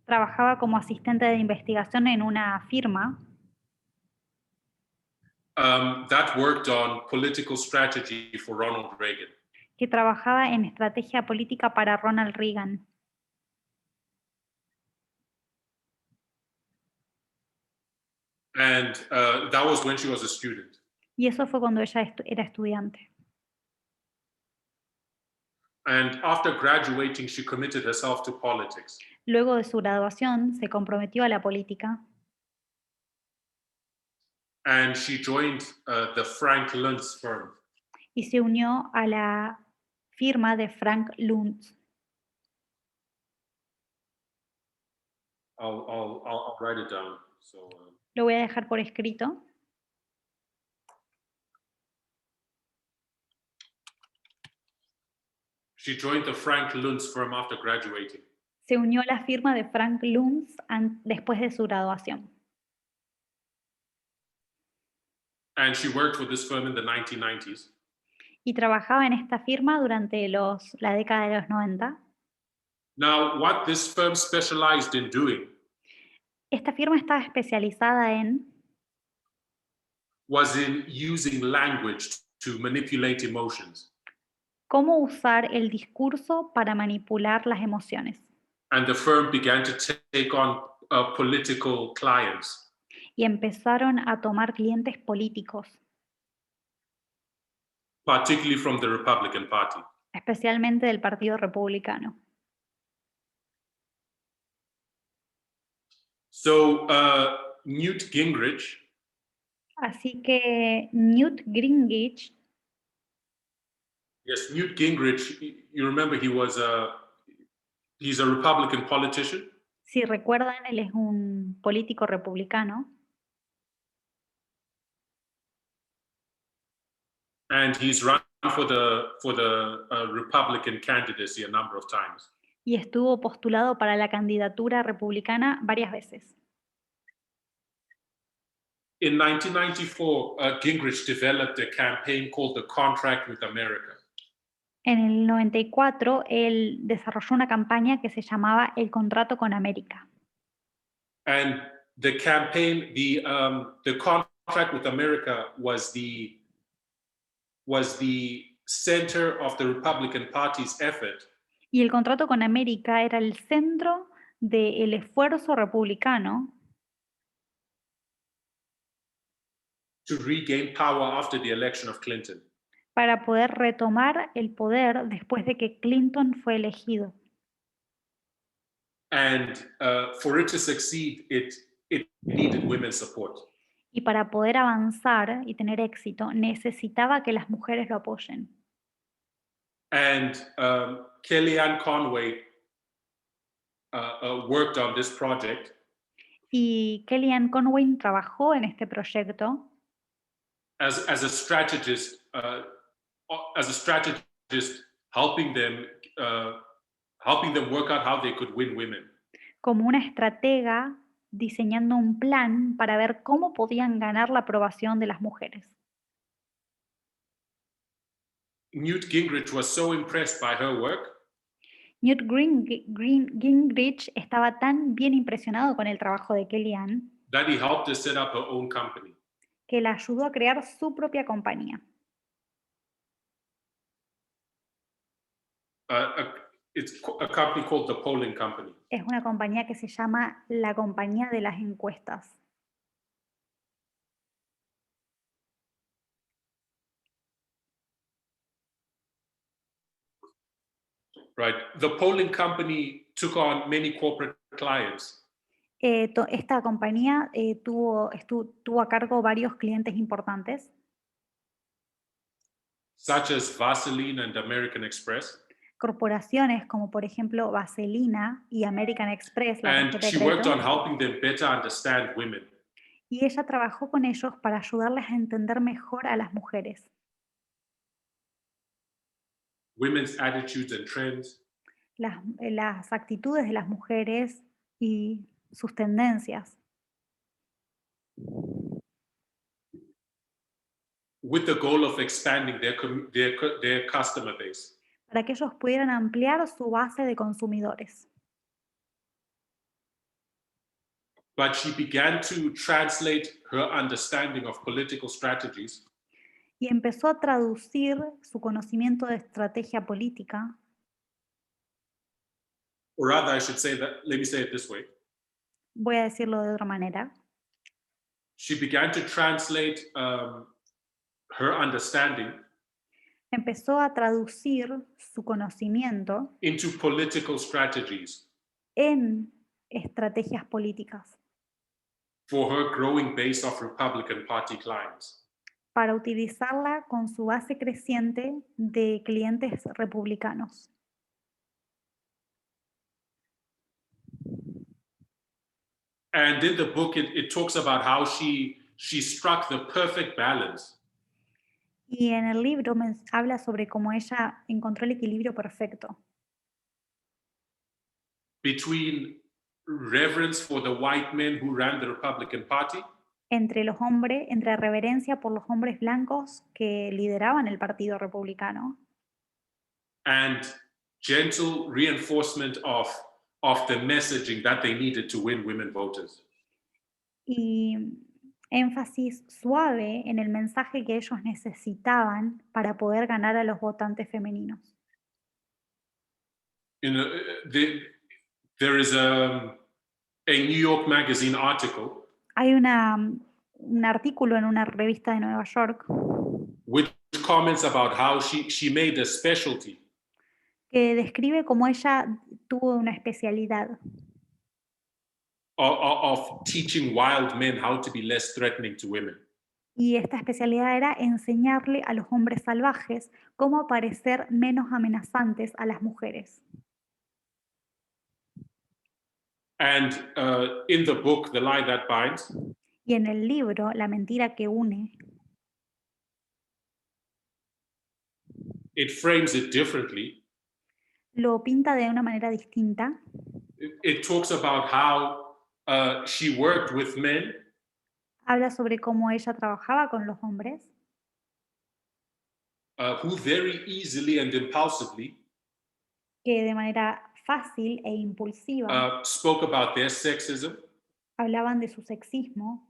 Trabajaba como asistente de investigación en una firma that worked on political strategy for Ronald Reagan. que trabajaba en estrategia política para Ronald Reagan. And that was when she was a student. Y eso fue cuando ella era estudiante. And after graduating, she committed herself to politics. Luego de su graduación, se comprometió a la política And she joined the Frank Luntz firm. y se unió a la firma de Frank Luntz. I'll write it down. So, Lo voy a dejar por escrito. she joined the Frank Luntz firm after graduating. Se unió a la firma de Frank Luntz después de su graduación. And she worked for this firm in the 1990s. Y trabajaba en esta firma durante la década de los 90. Now, what this firm specialized in doing Esta firma estaba especializada en was in using language to manipulate emotions. cómo usar el discurso para manipular las emociones. And the firm began to take on political clients. y empezaron a tomar clientes políticos, Particularly from the Republican Party. especialmente del Partido Republicano. So Newt Gingrich, Así que Newt Gingrich, yes, Newt Gingrich, you remember he's a Republican politician, si recuerdan, él es un político republicano and he's run for the Republican candidacy a number of times. y estuvo postulado para la candidatura republicana varias veces. In 1994, Gingrich developed a campaign called the Contract with America. En el 94, él desarrolló una campaña que se llamaba El Contrato con América. And the campaign, the Contract with America was the center of the Republican Party's effort Y el Contrato con América era el centro del esfuerzo republicano to regain power after the election of Clinton. para poder retomar el poder después de que Clinton fue elegido. And for it to succeed, it needed women's support. Y para poder avanzar y tener éxito, necesitaba que las mujeres lo apoyen. And Kellyanne Conway worked on this project. Y Kellyanne Conway trabajó en este proyecto as a strategist, helping them work out how they could win women. como una estratega diseñando un plan para ver cómo podían ganar la aprobación de las mujeres. Newt Gingrich was so impressed by her work Newt Gingrich estaba tan bien impresionado con el trabajo de Kellyanne that he helped her set up her own company. que la ayudó a crear su propia compañía. It's a company called the Polling Company. Es una compañía que se llama la Compañía de las Encuestas. Right. The polling company took on many corporate clients. Esta compañía tuvo a cargo varios clientes importantes, Such as Vaseline and American Express. corporaciones como por ejemplo Vaselina y American Express, la And tarjeta de she worked on crédito, helping them better understand women. y ella trabajó con ellos para ayudarles a entender mejor a las mujeres, Women's attitudes and trends. las actitudes de las mujeres y sus tendencias, With the goal of expanding their customer base. para que ellos pudieran ampliar su base de consumidores. But she began to translate her understanding of political strategies Y empezó a traducir su conocimiento de estrategia política, or rather I should say that, let me say it this way. voy a decirlo de otra manera, She began to translate her understanding empezó a traducir su conocimiento into political strategies en estrategias políticas for her growing base of Republican Party clients. para utilizarla con su base creciente de clientes republicanos. And in the book, it talks about how she struck the perfect balance Y en el libro habla sobre cómo ella encontró el equilibrio perfecto between reverence for the white men who ran the Republican Party entre reverencia por los hombres blancos que lideraban el Partido Republicano and gentle reinforcement of the messaging that they needed to win women voters. y énfasis suave en el mensaje que ellos necesitaban para poder ganar a los votantes femeninos. You know, there is a a New York Magazine article Hay un artículo en una revista de Nueva York which comments about how she made a specialty que describe cómo ella tuvo una especialidad of teaching wild men how to be less threatening to women. y esta especialidad era enseñarle a los hombres salvajes cómo parecer menos amenazantes a las mujeres. And in the book, The Lie That Binds, Y en el libro, La mentira que une, it frames it differently. lo pinta de una manera distinta. It talks about how she worked with men Habla sobre cómo ella trabajaba con los hombres, who very easily and impulsively que de manera fácil e impulsiva spoke about their sexism hablaban de su sexismo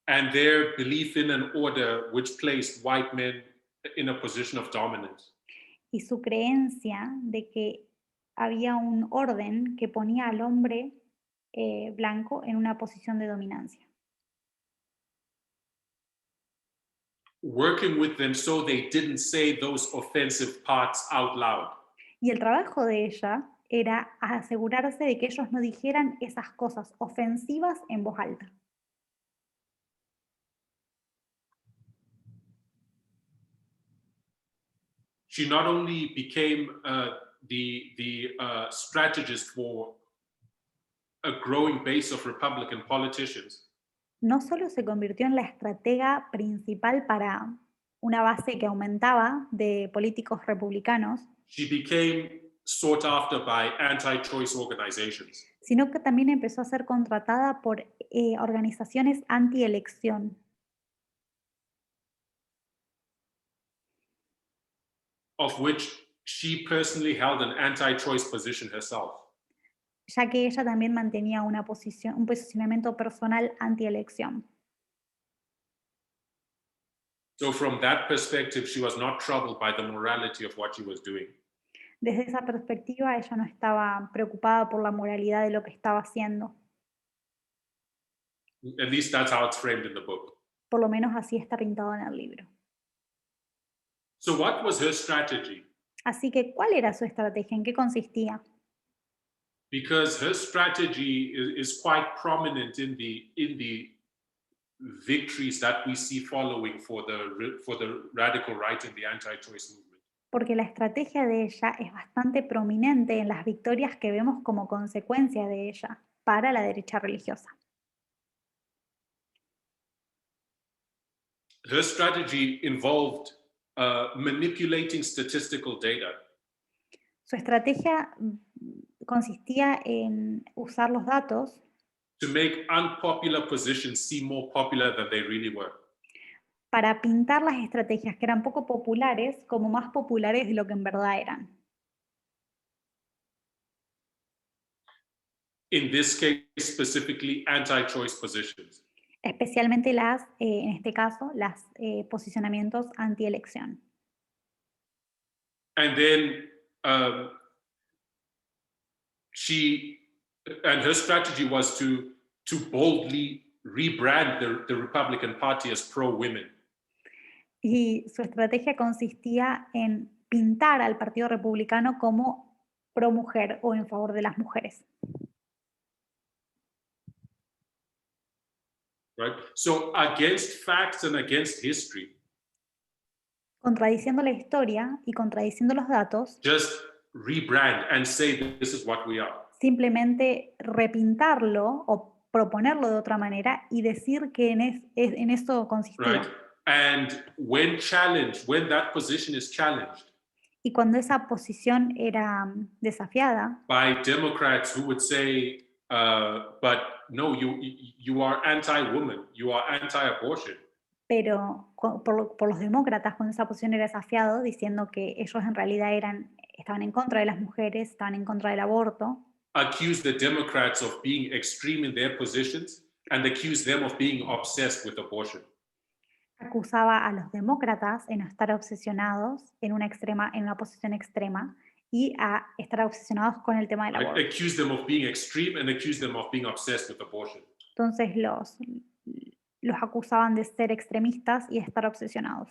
and their belief in an order which placed white men in a position of dominance. y su creencia de que había un orden que ponía al hombre blanco en una posición de dominancia. Working with them so they didn't say those offensive parts out loud. Y el trabajo de ella era asegurarse de que ellos no dijeran esas cosas ofensivas en voz alta. She not only became the strategist for a growing base of Republican politicians, No solo se convirtió en la estratega principal para una base que aumentaba de políticos republicanos, she became sought after by anti-choice organizations. sino que también empezó a ser contratada por organizaciones anti-elección, Of which she personally held an anti-choice position herself. ya que ella también mantenía un posicionamiento personal anti-elección. So from that perspective, she was not troubled by the morality of what she was doing. Desde esa perspectiva, ella no estaba preocupada por la moralidad de lo que estaba haciendo. At least that's how it's framed in the book. Por lo menos así está pintado en el libro. So what was her strategy? Así que, ¿cuál era su estrategia? ¿En qué consistía? Because her strategy is quite prominent in the victories that we see following for the radical right and the anti-choice movement. Porque la estrategia de ella es bastante prominente en las victorias que vemos como consecuencia de ella para la derecha religiosa. Her strategy involved manipulating statistical data Su estrategia consistía en usar los datos to make unpopular positions seem more popular than they really were. para pintar las estrategias que eran poco populares como más populares de lo que en verdad eran. In this case, specifically anti-choice positions. Especialmente en este caso, los posicionamientos anti-elección. And then her strategy was to boldly rebrand the Republican Party as pro-women. Y su estrategia consistía en pintar al Partido Republicano como pro-mujer o en favor de las mujeres. Right? So against facts and against history. Contradiciendo la historia y contradiciendo los datos. Just rebrand and say this is what we are. Simplemente repintarlo o proponerlo de otra manera y decir que en eso consistía. Right? And when that position is challenged, y cuando esa posición era desafiada by Democrats who would say, but no, you are anti-woman, you are anti-abortion. Pero por los demócratas, cuando esa posición era desafiado, diciendo que ellos en realidad estaban en contra de las mujeres, estaban en contra del aborto, accused the Democrats of being extreme in their positions and accused them of being obsessed with abortion. acusaba a los demócratas en estar obsesionados en una posición extrema y a estar obsesionados con el tema del right? aborto. Accuse them of being extreme and accuse them of being obsessed with abortion. Entonces los acusaban de ser extremistas y de estar obsesionados.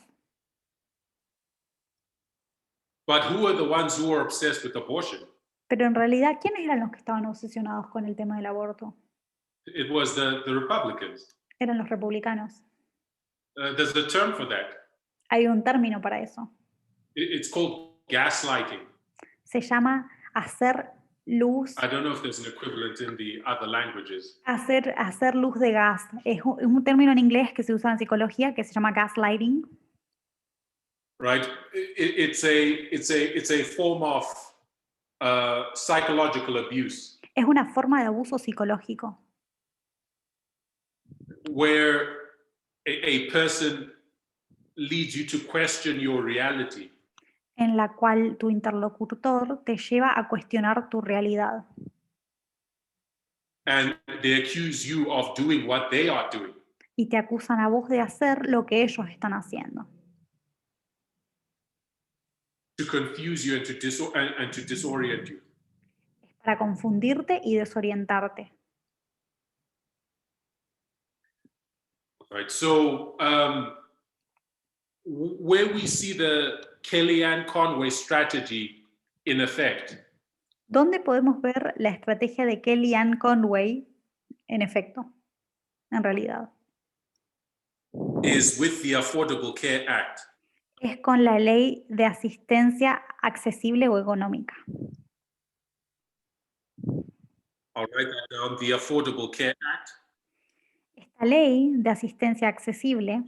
But who are the ones who are obsessed with abortion? Pero en realidad, ¿quiénes eran los que estaban obsesionados con el tema del aborto? It was the Republicans. Eran los republicanos. There's a term for that. Hay un término para eso. It's called gaslighting. Se llama hacer luz, I don't know if there's an equivalent in the other languages. hacer luz de gas. Es un término en inglés que se usa en psicología que se llama gaslighting. Right? It's a form of psychological abuse Es una forma de abuso psicológico where a person leads you to question your reality. en la cual tu interlocutor te lleva a cuestionar tu realidad And they accuse you of doing what they are doing. y te acusan a vos de hacer lo que ellos están haciendo, To confuse you and to disorient you. para confundirte y desorientarte. Right. So where we see the Kellyanne Conway strategy in effect ¿Dónde podemos ver la estrategia de Kellyanne Conway en efecto, en realidad? is with the Affordable Care Act. Es con la ley de asistencia accesible o económica. I'll write that down. The Affordable Care Act Esta ley de asistencia accesible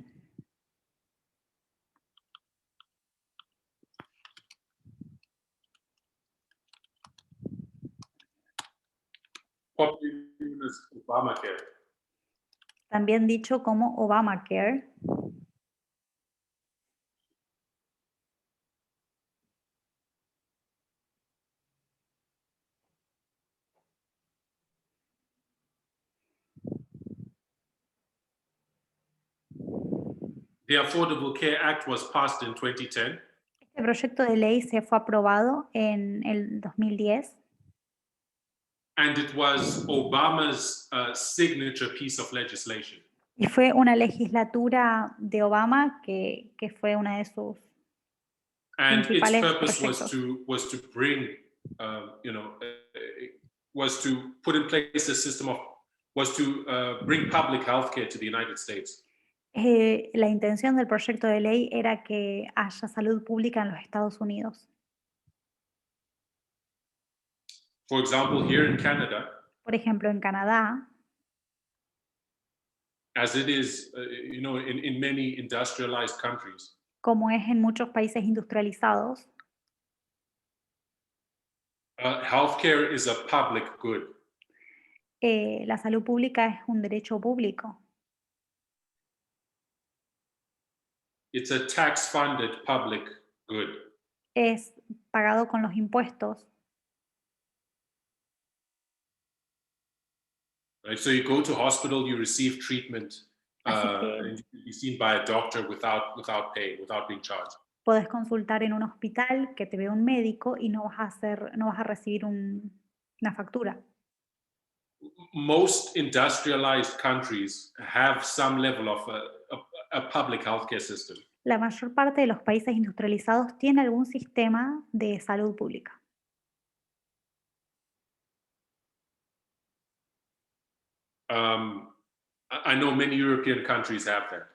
popularly known as Obamacare, también dicho como Obamacare, the Affordable Care Act was passed in 2010, este proyecto de ley se fue aprobado en el 2010 and it was Obama's signature piece of legislation. y fue una legislatura de Obama que fue una de sus And its principales purpose proyectos. was to bring, was to put in place a system of, was to bring public health care to the United States. La intención del proyecto de ley era que haya salud pública en los Estados Unidos. For example, here in Canada, Por ejemplo, en Canadá, as it is, in many industrialized countries, como es en muchos países industrializados, healthcare is a public good. la salud pública es un derecho público. It's a tax-funded public good. Es pagado con los impuestos. Right? So you go to hospital, you receive treatment, Así que and you can be seen by a doctor without paying, without being charged. podés consultar en un hospital que te vea un médico y no vas a recibir una factura. Most industrialized countries have some level of a public healthcare system. La mayor parte de los países industrializados tiene algún sistema de salud pública. I know many European countries have that.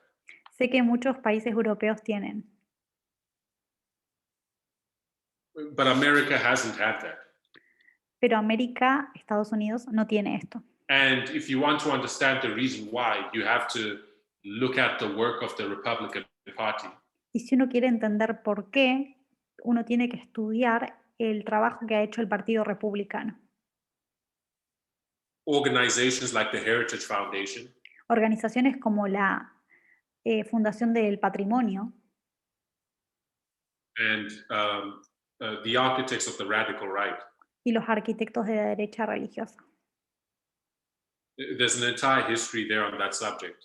Sé que muchos países europeos tienen, But America hasn't had that. pero América, Estados Unidos, no tiene esto. And if you want to understand the reason why, you have to look at the work of the Republican Party. Y si uno quiere entender por qué, uno tiene que estudiar el trabajo que ha hecho el Partido Republicano. Organizations like the Heritage Foundation, Organizaciones como la Fundación del Patrimonio and the architects of the radical right. y los arquitectos de la derecha religiosa. There's an entire history there on that subject.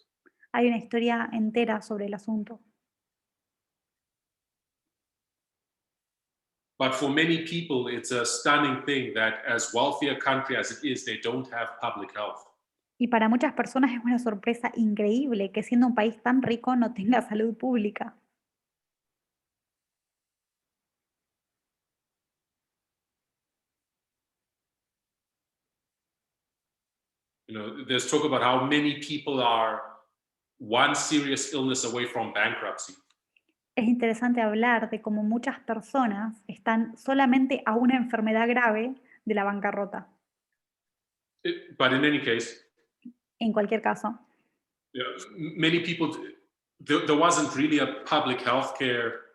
Hay una historia entera sobre el asunto. But for many people, it's a stunning thing that as wealthy a country as it is, they don't have public health. Y para muchas personas es una sorpresa increíble que siendo un país tan rico no tenga salud pública. You know, there's talk about how many people are one serious illness away from bankruptcy. Es interesante hablar de cómo muchas personas están solamente a una enfermedad grave de la bancarrota. But in any case, En cualquier caso, yeah, many people, there wasn't really a public health care,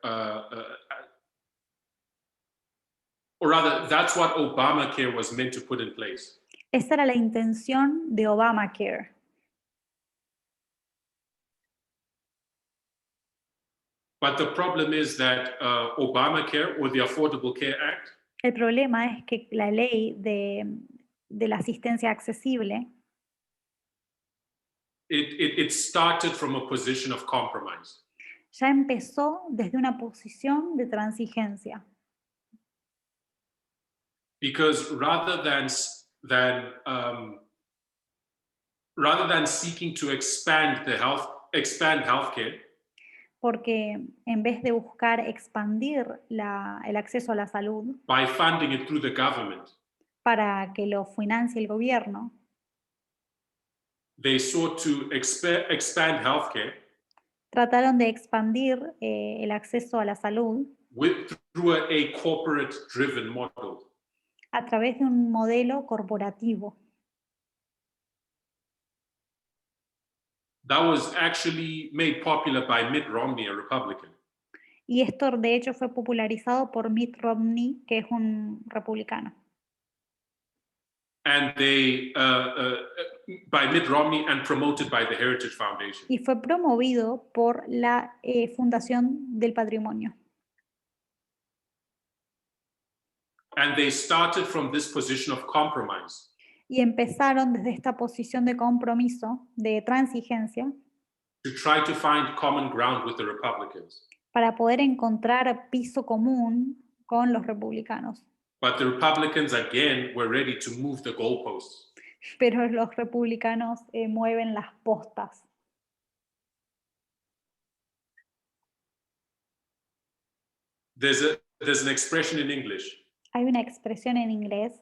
or rather, that's what Obamacare was meant to put in place. esa era la intención de Obamacare. But the problem is that Obamacare or the Affordable Care Act, El problema es que la ley de la asistencia accesible it started from a position of compromise. ya empezó desde una posición de transigencia. Because rather than seeking to expand healthcare, Porque en vez de buscar expandir el acceso a la salud by funding it through the government, para que lo financie el gobierno, they sought to expand healthcare trataron de expandir el acceso a la salud through a corporate-driven model. a través de un modelo corporativo. That was actually made popular by Mitt Romney, a Republican. Y esto de hecho fue popularizado por Mitt Romney, que es un republicano. And by Mitt Romney and promoted by the Heritage Foundation. Y fue promovido por la Fundación del Patrimonio. And they started from this position of compromise. Y empezaron desde esta posición de compromiso, de transigencia, To try to find common ground with the Republicans. para poder encontrar piso común con los republicanos. But the Republicans again were ready to move the goalposts. Pero los republicanos mueven las postas. There's an expression in English Hay una expresión en inglés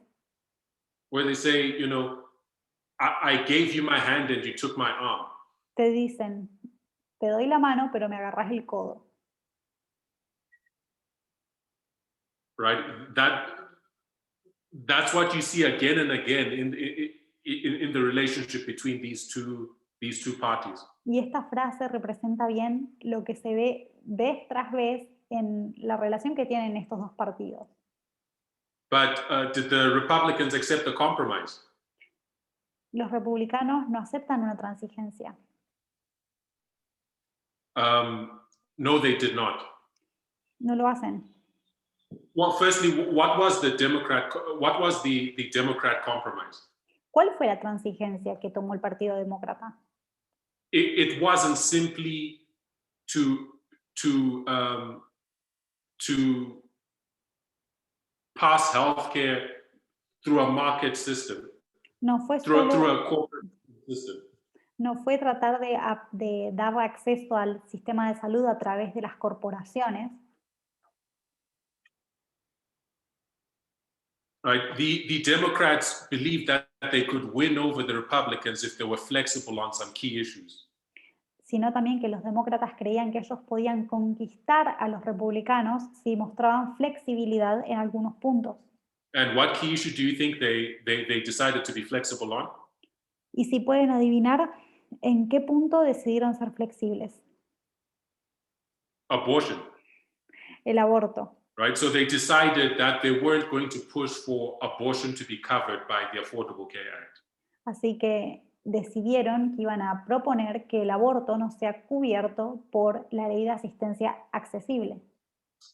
where they say, you know, I gave you my hand and you took my arm. te dicen, te doy la mano, pero me agarras el codo. Right? That's what you see again and again in the relationship between these two parties. Y esta frase representa bien lo que se ve vez tras vez en la relación que tienen estos dos partidos. But did the Republicans accept the compromise? Los republicanos no aceptan una transigencia. No, they did not. No lo hacen. Well, firstly, what was the Democrat compromise? ¿Cuál fue la transigencia que tomó el Partido Demócrata? It wasn't simply to pass healthcare through a market system, No fue through solo, a corporate system. no fue tratar de dar acceso al sistema de salud a través de las corporaciones. Right? The Democrats believed that they could win over the Republicans if they were flexible on some key issues. Sino también que los demócratas creían que ellos podían conquistar a los republicanos si mostraban flexibilidad en algunos puntos. And what key issue do you think they decided to be flexible on? Y si pueden adivinar en qué punto decidieron ser flexibles. Abortion. El aborto. Right? So they decided that they weren't going to push for abortion to be covered by the Affordable Care Act. Así que decidieron que iban a proponer que el aborto no sea cubierto por la ley de asistencia accesible.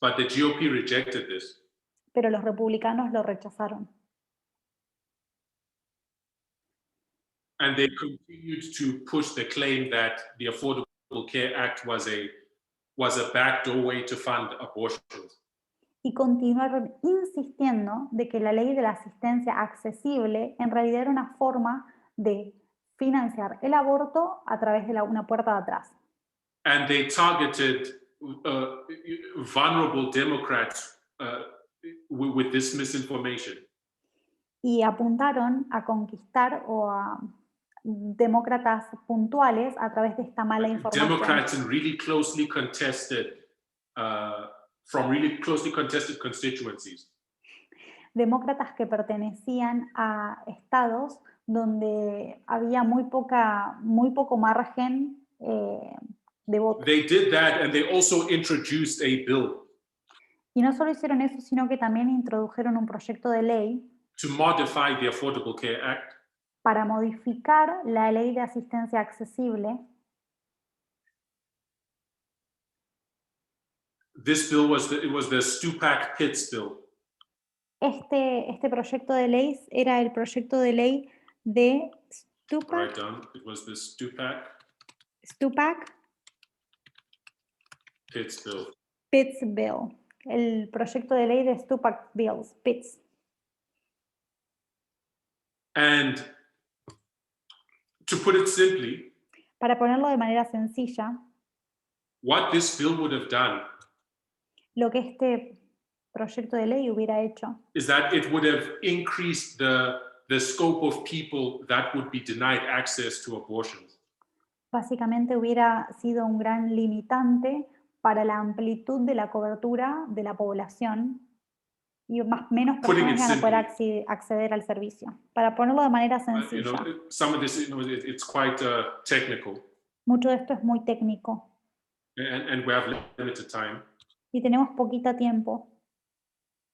But the GOP rejected this. Pero los republicanos lo rechazaron. And they continued to push the claim that the Affordable Care Act was a backdoor way to fund abortions. y continuaron insistiendo de que la ley de la asistencia accesible en realidad era una forma de financiar el aborto a través de una puerta de atrás. And they targeted vulnerable Democrats with this misinformation. Y apuntaron a conquistar o a demócratas puntuales a través de esta mala información. Democrats in really closely contested, from really closely contested constituencies. Demócratas que pertenecían a estados donde había muy poco margen de voto. They did that, and they also introduced a bill Y no solo hicieron eso, sino que también introdujeron un proyecto de ley to modify the Affordable Care Act para modificar la ley de asistencia accesible. This bill was the Stupak-Pitts bill. Este proyecto de ley era el proyecto de ley de Write down. It was the Stupak Pitts bill. Pitts Bill, el proyecto de ley de Stupak Bills, Pitts. And to put it simply, Para ponerlo de manera sencilla, what this bill would have done lo que este proyecto de ley hubiera hecho is that it would have increased the scope of people that would be denied access to abortions. básicamente hubiera sido un gran limitante para la amplitud de la cobertura de la población y menos Putting personas it van a poder acceder al servicio. Para ponerlo de manera sencilla, Some of this, it's quite technical, mucho de esto es muy técnico and we have limited time. y tenemos poquito tiempo.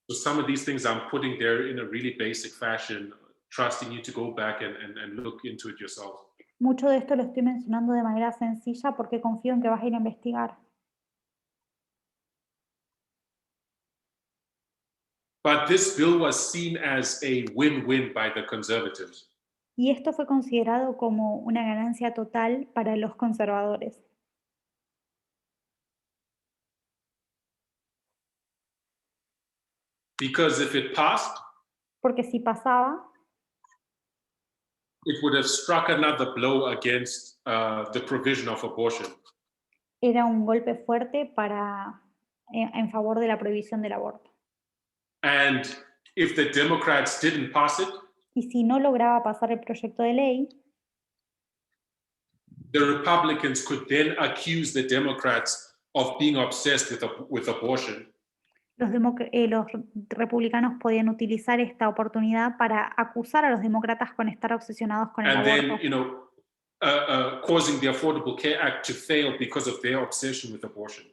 So some of these things I'm putting there in a really basic fashion, trusting you to go back and look into it yourself. Mucho de esto lo estoy mencionando de manera sencilla porque confío en que vas a ir a investigar. But this bill was seen as a win-win by the conservatives. Y esto fue considerado como una ganancia total para los conservadores. Because if it passed, Porque si pasaba, it would have struck another blow against the provision of abortion. era un golpe fuerte en favor de la prohibición del aborto. And if the Democrats didn't pass it, Y si no lograba pasar el proyecto de ley, the Republicans could then accuse the Democrats of being obsessed with abortion. los republicanos podían utilizar esta oportunidad para acusar a los demócratas con estar obsesionados con el And aborto. then, causing the Affordable Care Act to fail because of their obsession with abortion.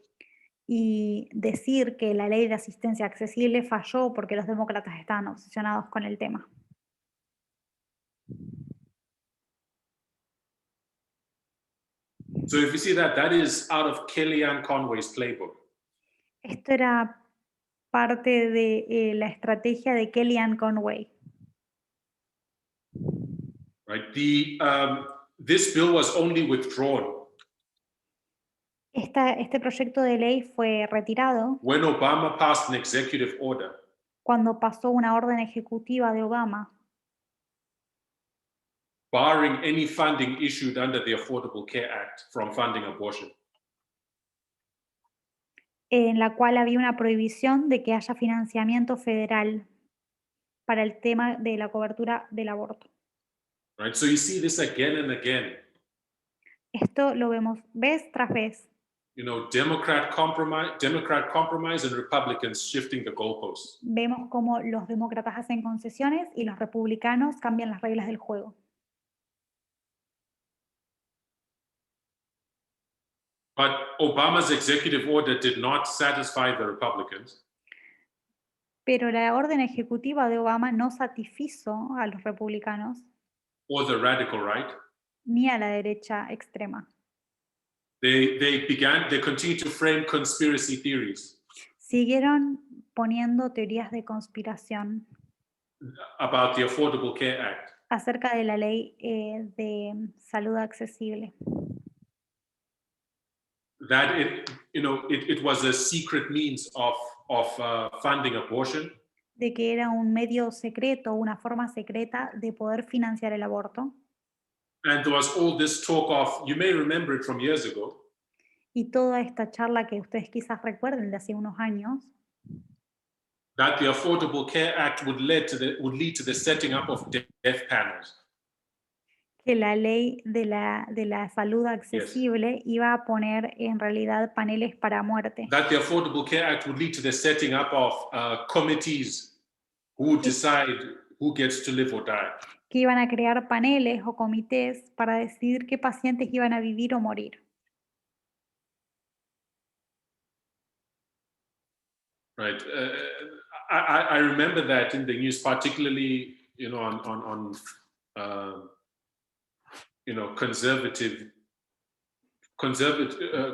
Y decir que la ley de asistencia accesible falló porque los demócratas estaban obsesionados con el tema. So if you see that is out of Kellyanne Conway's playbook. Esto era parte de la estrategia de Kellyanne Conway. Right. This bill was only withdrawn Este proyecto de ley fue retirado when Obama passed an executive order cuando pasó una orden ejecutiva de Obama barring any funding issued under the Affordable Care Act from funding abortion. en la cual había una prohibición de que haya financiamiento federal para el tema de la cobertura del aborto. Right? So you see this again and again. Esto lo vemos vez tras vez. Democrat compromise and Republicans shifting the goalposts. Vemos cómo los demócratas hacen concesiones y los republicanos cambian las reglas del juego. But Obama's executive order did not satisfy the Republicans. Pero la orden ejecutiva de Obama no satisfizo a los republicanos Or the radical right. ni a la derecha extrema. They continued to frame conspiracy theories Siguieron poniendo teorías de conspiración about the Affordable Care Act. Acerca de la ley de salud accesible. That it was a secret means of funding abortion. de que era un medio secreto, una forma secreta de poder financiar el aborto. And there was all this talk of, you may remember it from years ago, Y toda esta charla que ustedes quizás recuerden de hace unos años, that the Affordable Care Act would lead to the setting up of death panels. que la ley de la salud accesible iba a poner en realidad paneles para muerte. That the Affordable Care Act would lead to the setting up of committees who would decide who gets to live or die. Que iban a crear paneles o comités para decidir qué pacientes iban a vivir o morir. Right. I remember that in the news, particularly, on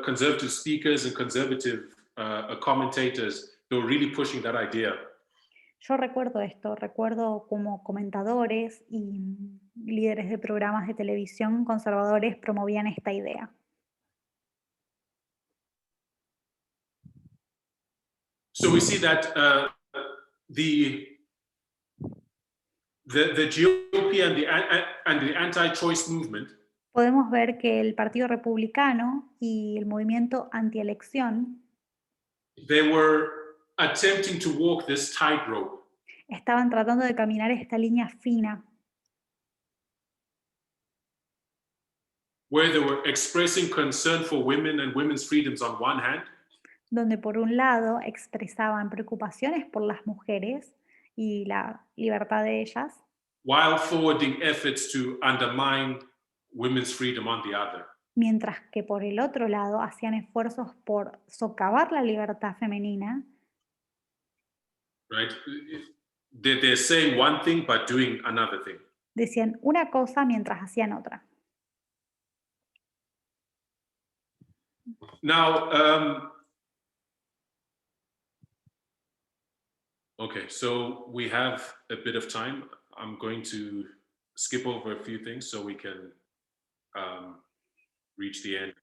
conservative speakers and conservative commentators. They were really pushing that idea. Yo recuerdo esto, recuerdo como comentadores y líderes de programas de televisión conservadores promovían esta idea. So we see that the GOP and the anti-choice movement, Podemos ver que el Partido Republicano y el movimiento antielección they were attempting to walk this tightrope estaban tratando de caminar esta línea fina, where they were expressing concern for women and women's freedoms on one hand, donde por un lado expresaban preocupaciones por las mujeres y la libertad de ellas, while forwarding efforts to undermine women's freedom on the other. mientras que por el otro lado hacían esfuerzos por socavar la libertad femenina. Right? They're saying one thing but doing another thing. Decían una cosa mientras hacían otra. Now, okay, so we have a bit of time. I'm going to skip over a few things so we can reach the end.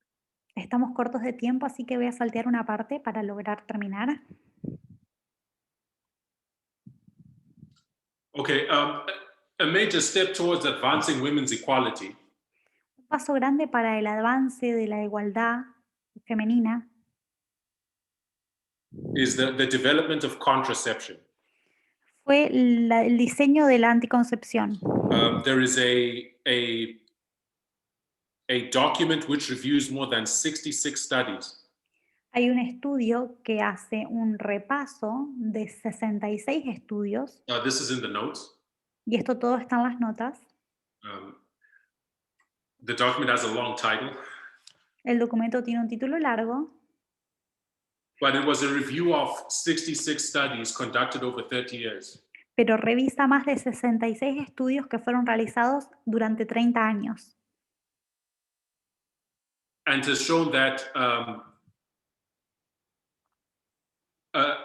Estamos cortos de tiempo, así que voy a saltear una parte para lograr terminar. Okay, a major step towards advancing women's equality Un paso grande para el avance de la igualdad femenina is the development of contraception. fue el diseño de la anticoncepción. There is a document which reviews more than 66 studies Hay un estudio que hace un repaso de 66 estudios, this is in the notes. y esto todo está en las notas. The document has a long title, El documento tiene un título largo, but it was a review of 66 studies conducted over 30 years. pero revisa más de 66 estudios que fueron realizados durante 30 años. And has shown that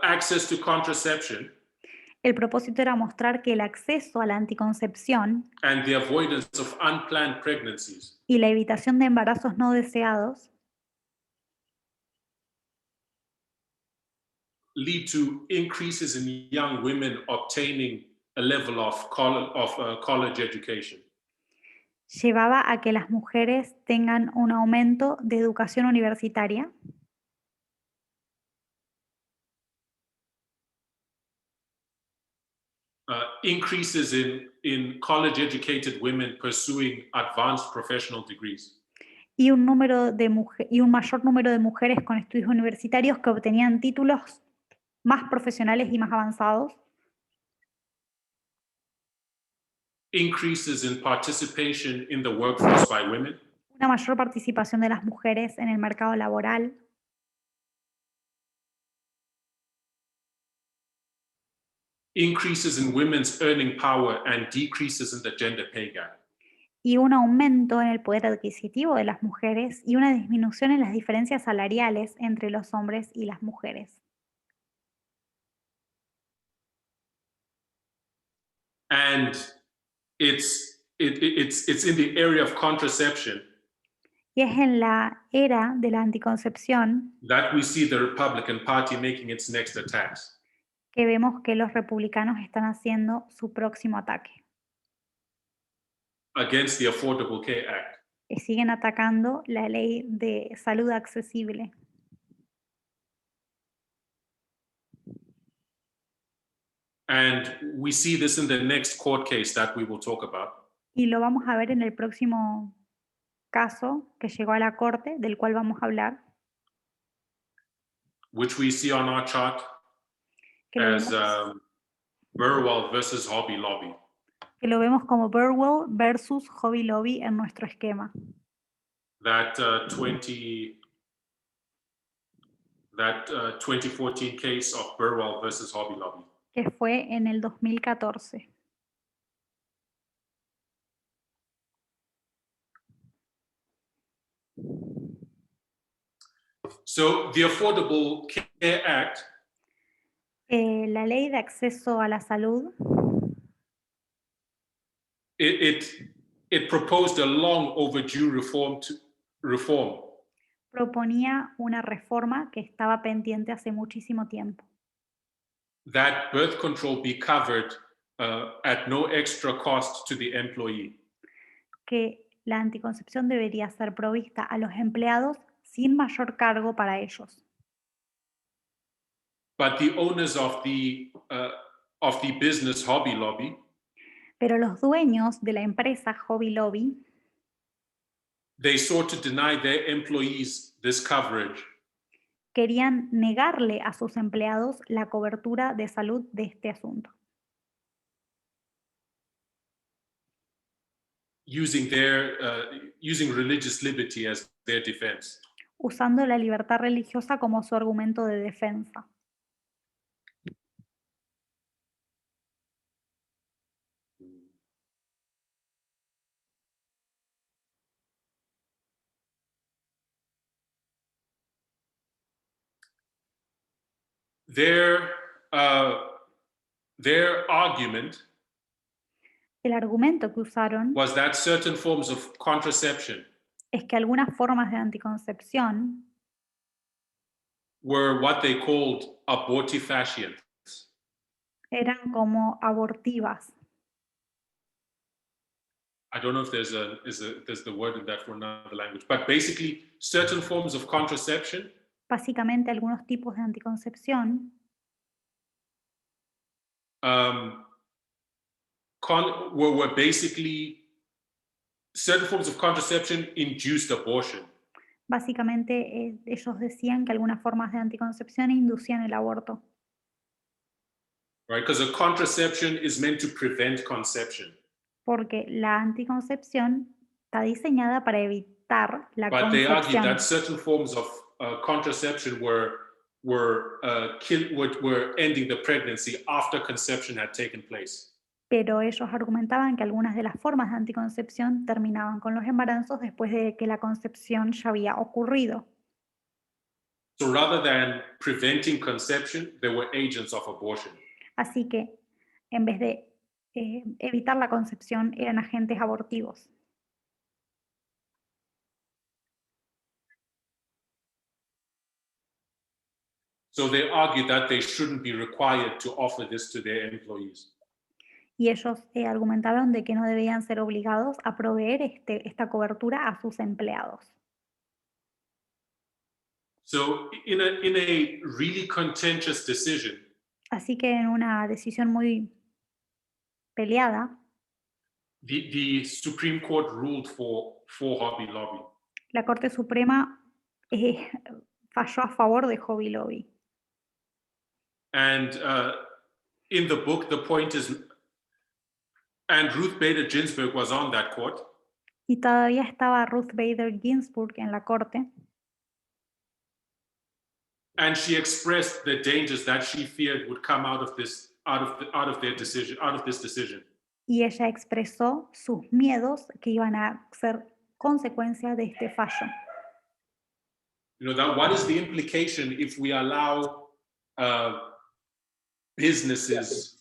access to contraception El propósito era mostrar que el acceso a la anticoncepción and the avoidance of unplanned pregnancies y la evitación de embarazos no deseados lead to increases in young women obtaining a level of college education. llevaba a que las mujeres tengan un aumento de educación universitaria, Increases in college educated women pursuing advanced professional degrees. y un mayor número de mujeres con estudios universitarios que obtenían títulos más profesionales y más avanzados, Increases in participation in the workforce by women, una mayor participación de las mujeres en el mercado laboral, increases in women's earning power and decreases in the gender pay gap. y un aumento en el poder adquisitivo de las mujeres y una disminución en las diferencias salariales entre los hombres y las mujeres. And it's in the area of contraception Y Y es en la era de la anticoncepción that we see the Republican Party making its next attacks. que vemos que los republicanos están haciendo su próximo ataque. Against the Affordable Care Act. Y siguen atacando la ley de salud accesible. And we see this in the next court case that we will talk about. Y lo vamos a ver en el próximo caso que llegó a la corte, del cual vamos a hablar, Which we see on our chart que lo as vemos, Burwell versus Hobby Lobby. que lo vemos como Burwell versus Hobby Lobby en nuestro esquema. That 2014 case of Burwell versus Hobby Lobby. Que fue en el 2014. So the Affordable Care Act La ley de acceso a la salud it proposed a long overdue reform proponía una reforma que estaba pendiente hace muchísimo tiempo, that birth control be covered at no extra cost to the employee. que la anticoncepción debería ser provista a los empleados sin mayor cargo para ellos. But the owners of the business Hobby Lobby Pero los dueños de la empresa Hobby Lobby they sought to deny their employees this coverage querían negarle a sus empleados la cobertura de salud de este asunto, using religious liberty as their defense. usando la libertad religiosa como su argumento de defensa. Their argument El argumento que usaron was that certain forms of contraception es que algunas formas de anticoncepción were what they called abortifacient. eran como abortivas. I don't know if there's the word in that for another language, but basically certain forms of contraception Básicamente algunos tipos de anticoncepción were basically certain forms of contraception induced abortion. Básicamente ellos decían que algunas formas de anticoncepción inducían el aborto, Right? Because a contraception is meant to prevent conception. porque la anticoncepción está diseñada para evitar la But they argued concepción. that certain forms of contraception were ending the pregnancy after conception had taken place. Pero ellos argumentaban que algunas de las formas de anticoncepción terminaban con los embarazos después de que la concepción ya había ocurrido. So rather than preventing conception, they were agents of abortion. Así que, en vez de evitar la concepción, eran agentes abortivos. So they argued that they shouldn't be required to offer this to their employees. Y ellos argumentaron de que no debían ser obligados a proveer esta cobertura a sus empleados. So in a really contentious decision, Así que en una decisión muy peleada, the Supreme Court ruled for Hobby Lobby. la Corte Suprema falló a favor de Hobby Lobby. And in the book, the point is, and Ruth Bader Ginsburg was on that court. Y todavía estaba Ruth Bader Ginsburg en la corte. And she expressed the dangers that she feared would come out of this decision. Y ella expresó sus miedos que iban a ser consecuencia de este fallo. You know, that what is the implication if we allow businesses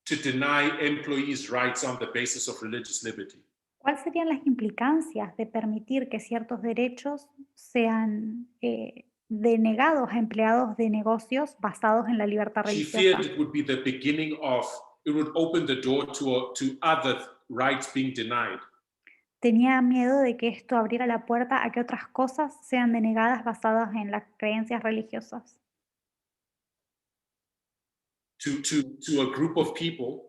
to deny employees rights on the basis of religious liberty? ¿Cuáles serían las implicancias de permitir que ciertos derechos sean denegados a empleados de negocios basados en la libertad She feared religiosa? it would be the beginning of, it would open the door to other rights being denied. Tenía miedo de que esto abriera la puerta a que otras cosas sean denegadas basadas en las creencias religiosas, To a group of people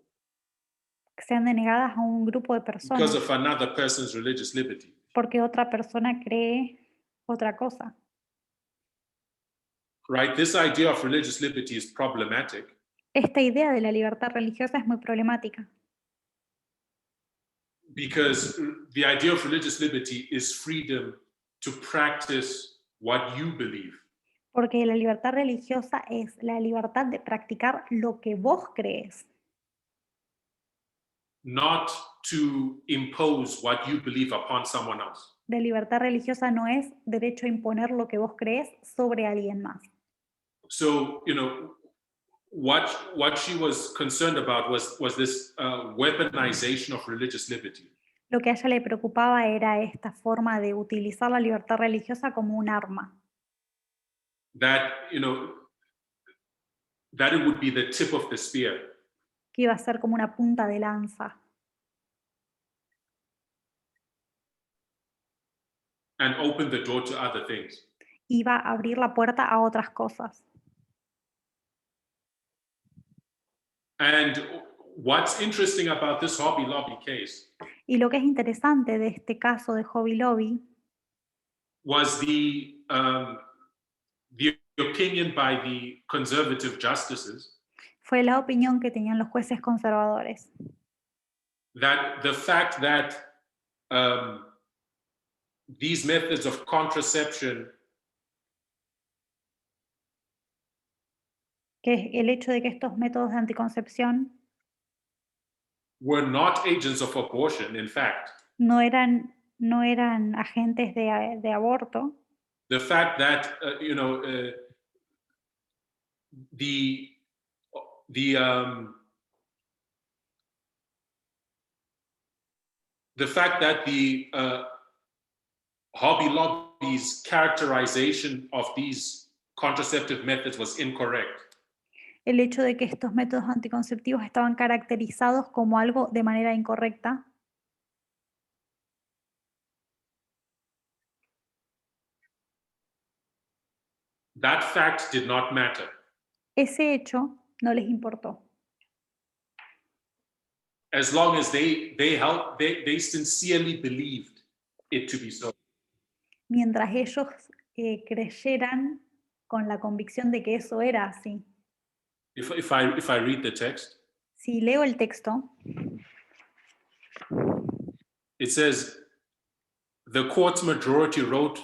que sean denegadas a un grupo de because personas of another person's religious liberty. porque otra persona cree otra cosa. Right? This idea of religious liberty is problematic Esta idea de la libertad religiosa es muy problemática, because the idea of religious liberty is freedom to practice what you believe. porque la libertad religiosa es la libertad de practicar lo que vos crees, Not to impose what you believe upon someone else. la libertad religiosa no es derecho a imponer lo que vos crees sobre alguien más. So, what she was concerned about was this weaponization of religious liberty. Lo que a ella le preocupaba era esta forma de utilizar la libertad religiosa como un arma, That, that it would be the tip of the spear. que iba a ser como una punta de lanza And open the door to other things. iba a abrir la puerta a otras cosas. And what's interesting about this Hobby Lobby case Y lo que es interesante de este caso de Hobby Lobby was the opinion by the conservative justices fue la opinión que tenían los jueces conservadores, that the fact that these methods of contraception que es el hecho de que estos métodos de anticoncepción were not agents of abortion, in fact. no eran agentes de aborto, The fact that, the fact that the Hobby Lobby's characterization of these contraceptive methods was incorrect. el hecho de que estos métodos anticonceptivos estaban caracterizados como algo de manera incorrecta, That fact did not matter ese hecho no les importó. as long as they sincerely believed it to be so. Mientras ellos creyeran con la convicción de que eso era así. If I read the text, Si leo el texto, it says the court's majority wrote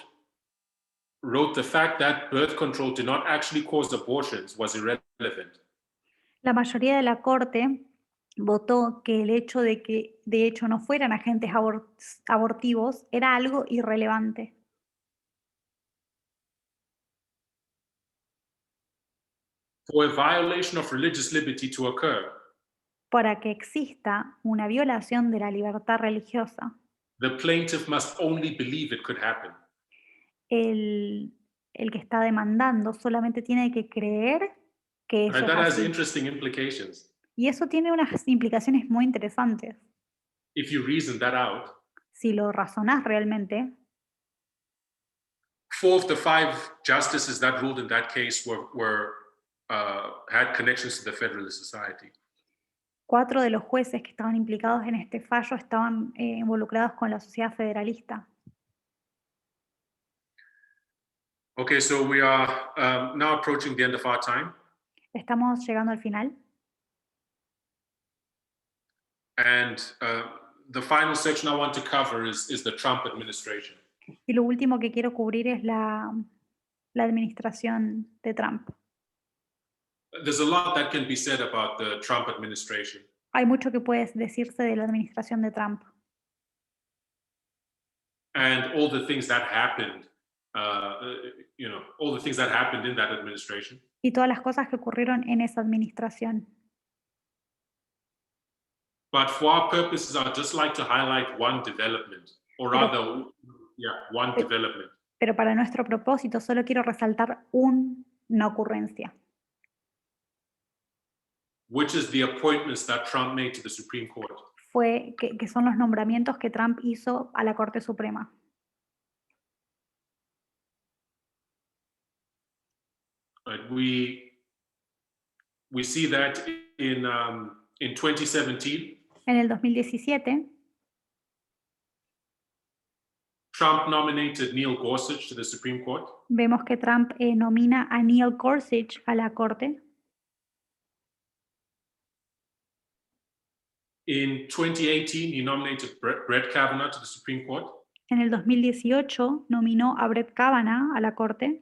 the fact that birth control did not actually cause abortions was irrelevant. la mayoría de la Corte votó que el hecho de que de hecho no fueran agentes abortivos era algo irrelevante. For a violation of religious liberty to occur, Para que exista una violación de la libertad religiosa, the plaintiff must only believe it could happen. el, el que está demandando solamente tiene que creer que eso Right? es That has así. interesting implications. Y eso tiene unas implicaciones muy interesantes. If you reason that out, Si lo razonás realmente, 4 of the 5 justices that ruled in that case had connections to the Federalist Society. 4 de los jueces que estaban implicados en este fallo estaban involucrados con la sociedad federalista. Okay, so we are now approaching the end of our time. Estamos llegando al final. And the final section I want to cover is the Trump administration. Y lo último que quiero cubrir es la administración de Trump. There's a lot that can be said about the Trump administration. Hay mucho que puede decirse de la administración de Trump And all the things that happened, all the things that happened in that administration. y todas las cosas que ocurrieron en esa administración. But for our purposes, I'd just like to highlight one development, or rather, one development. Pero para nuestro propósito solo quiero resaltar una ocurrencia, which is the appointments that Trump made to the Supreme Court. que son los nombramientos que Trump hizo a la Corte Suprema. Right, we see that in 2017, En el 2017, Trump nominated Neil Gorsuch to the Supreme Court. vemos que Trump nomina a Neil Gorsuch a la Corte. In 2018, he nominated Brett Kavanaugh to the Supreme Court. En el 2018 nominó a Brett Kavanaugh a la Corte.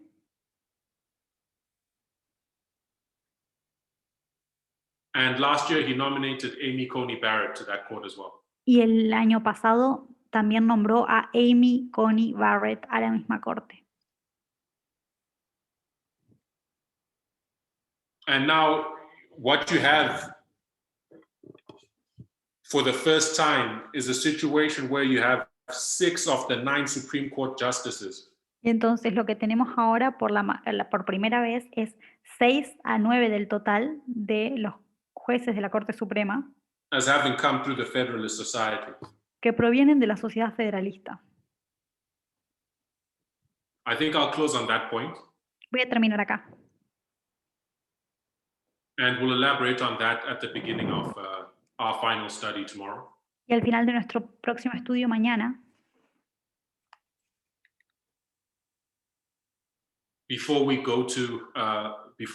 And last year, he nominated Amy Coney Barrett to that court as well. Y el año pasado también nombró a Amy Coney Barrett a la misma Corte. And now, what you have for the first time is a situation where you have 6 of the 9 Supreme Court justices Y entonces lo que tenemos ahora por primera vez es 6 a 9 del total de los jueces de la Corte Suprema as having come through the Federalist Society. que provienen de la sociedad federalista. I think I'll close on that point, Voy a terminar acá. and we'll elaborate on that at the beginning of our final study tomorrow. Y al final de nuestro próximo estudio mañana, Before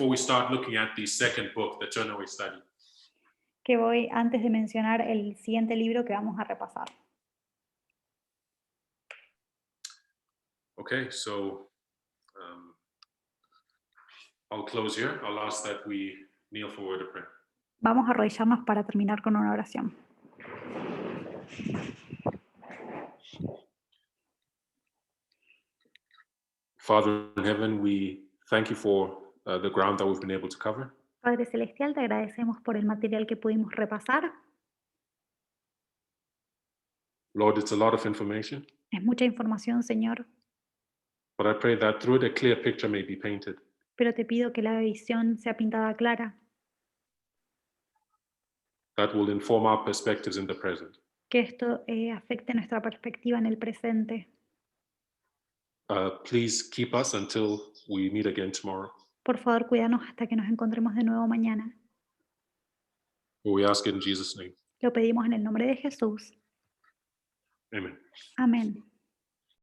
we start looking at the second book, the Turnaway Study. que voy antes de mencionar el siguiente libro que vamos a repasar. Okay, so I'll close here. I'll ask that we kneel for a word of prayer. Vamos a arrodillarnos para terminar con una oración. Father in heaven, we thank you for the ground that we've been able to cover. Padre Celestial, te agradecemos por el material que pudimos repasar. Lord, it's a lot of information, Es mucha información, Señor, but I pray that through it a clear picture may be painted. pero te pido que la visión sea pintada clara, That will inform our perspectives in the present. que esto afecte nuestra perspectiva en el presente. Please keep us until we meet again tomorrow. Por favor, cuídanos hasta que nos encontremos de nuevo mañana. We ask it in Jesus' name. Lo pedimos en el nombre de Jesús. Amen. Amén.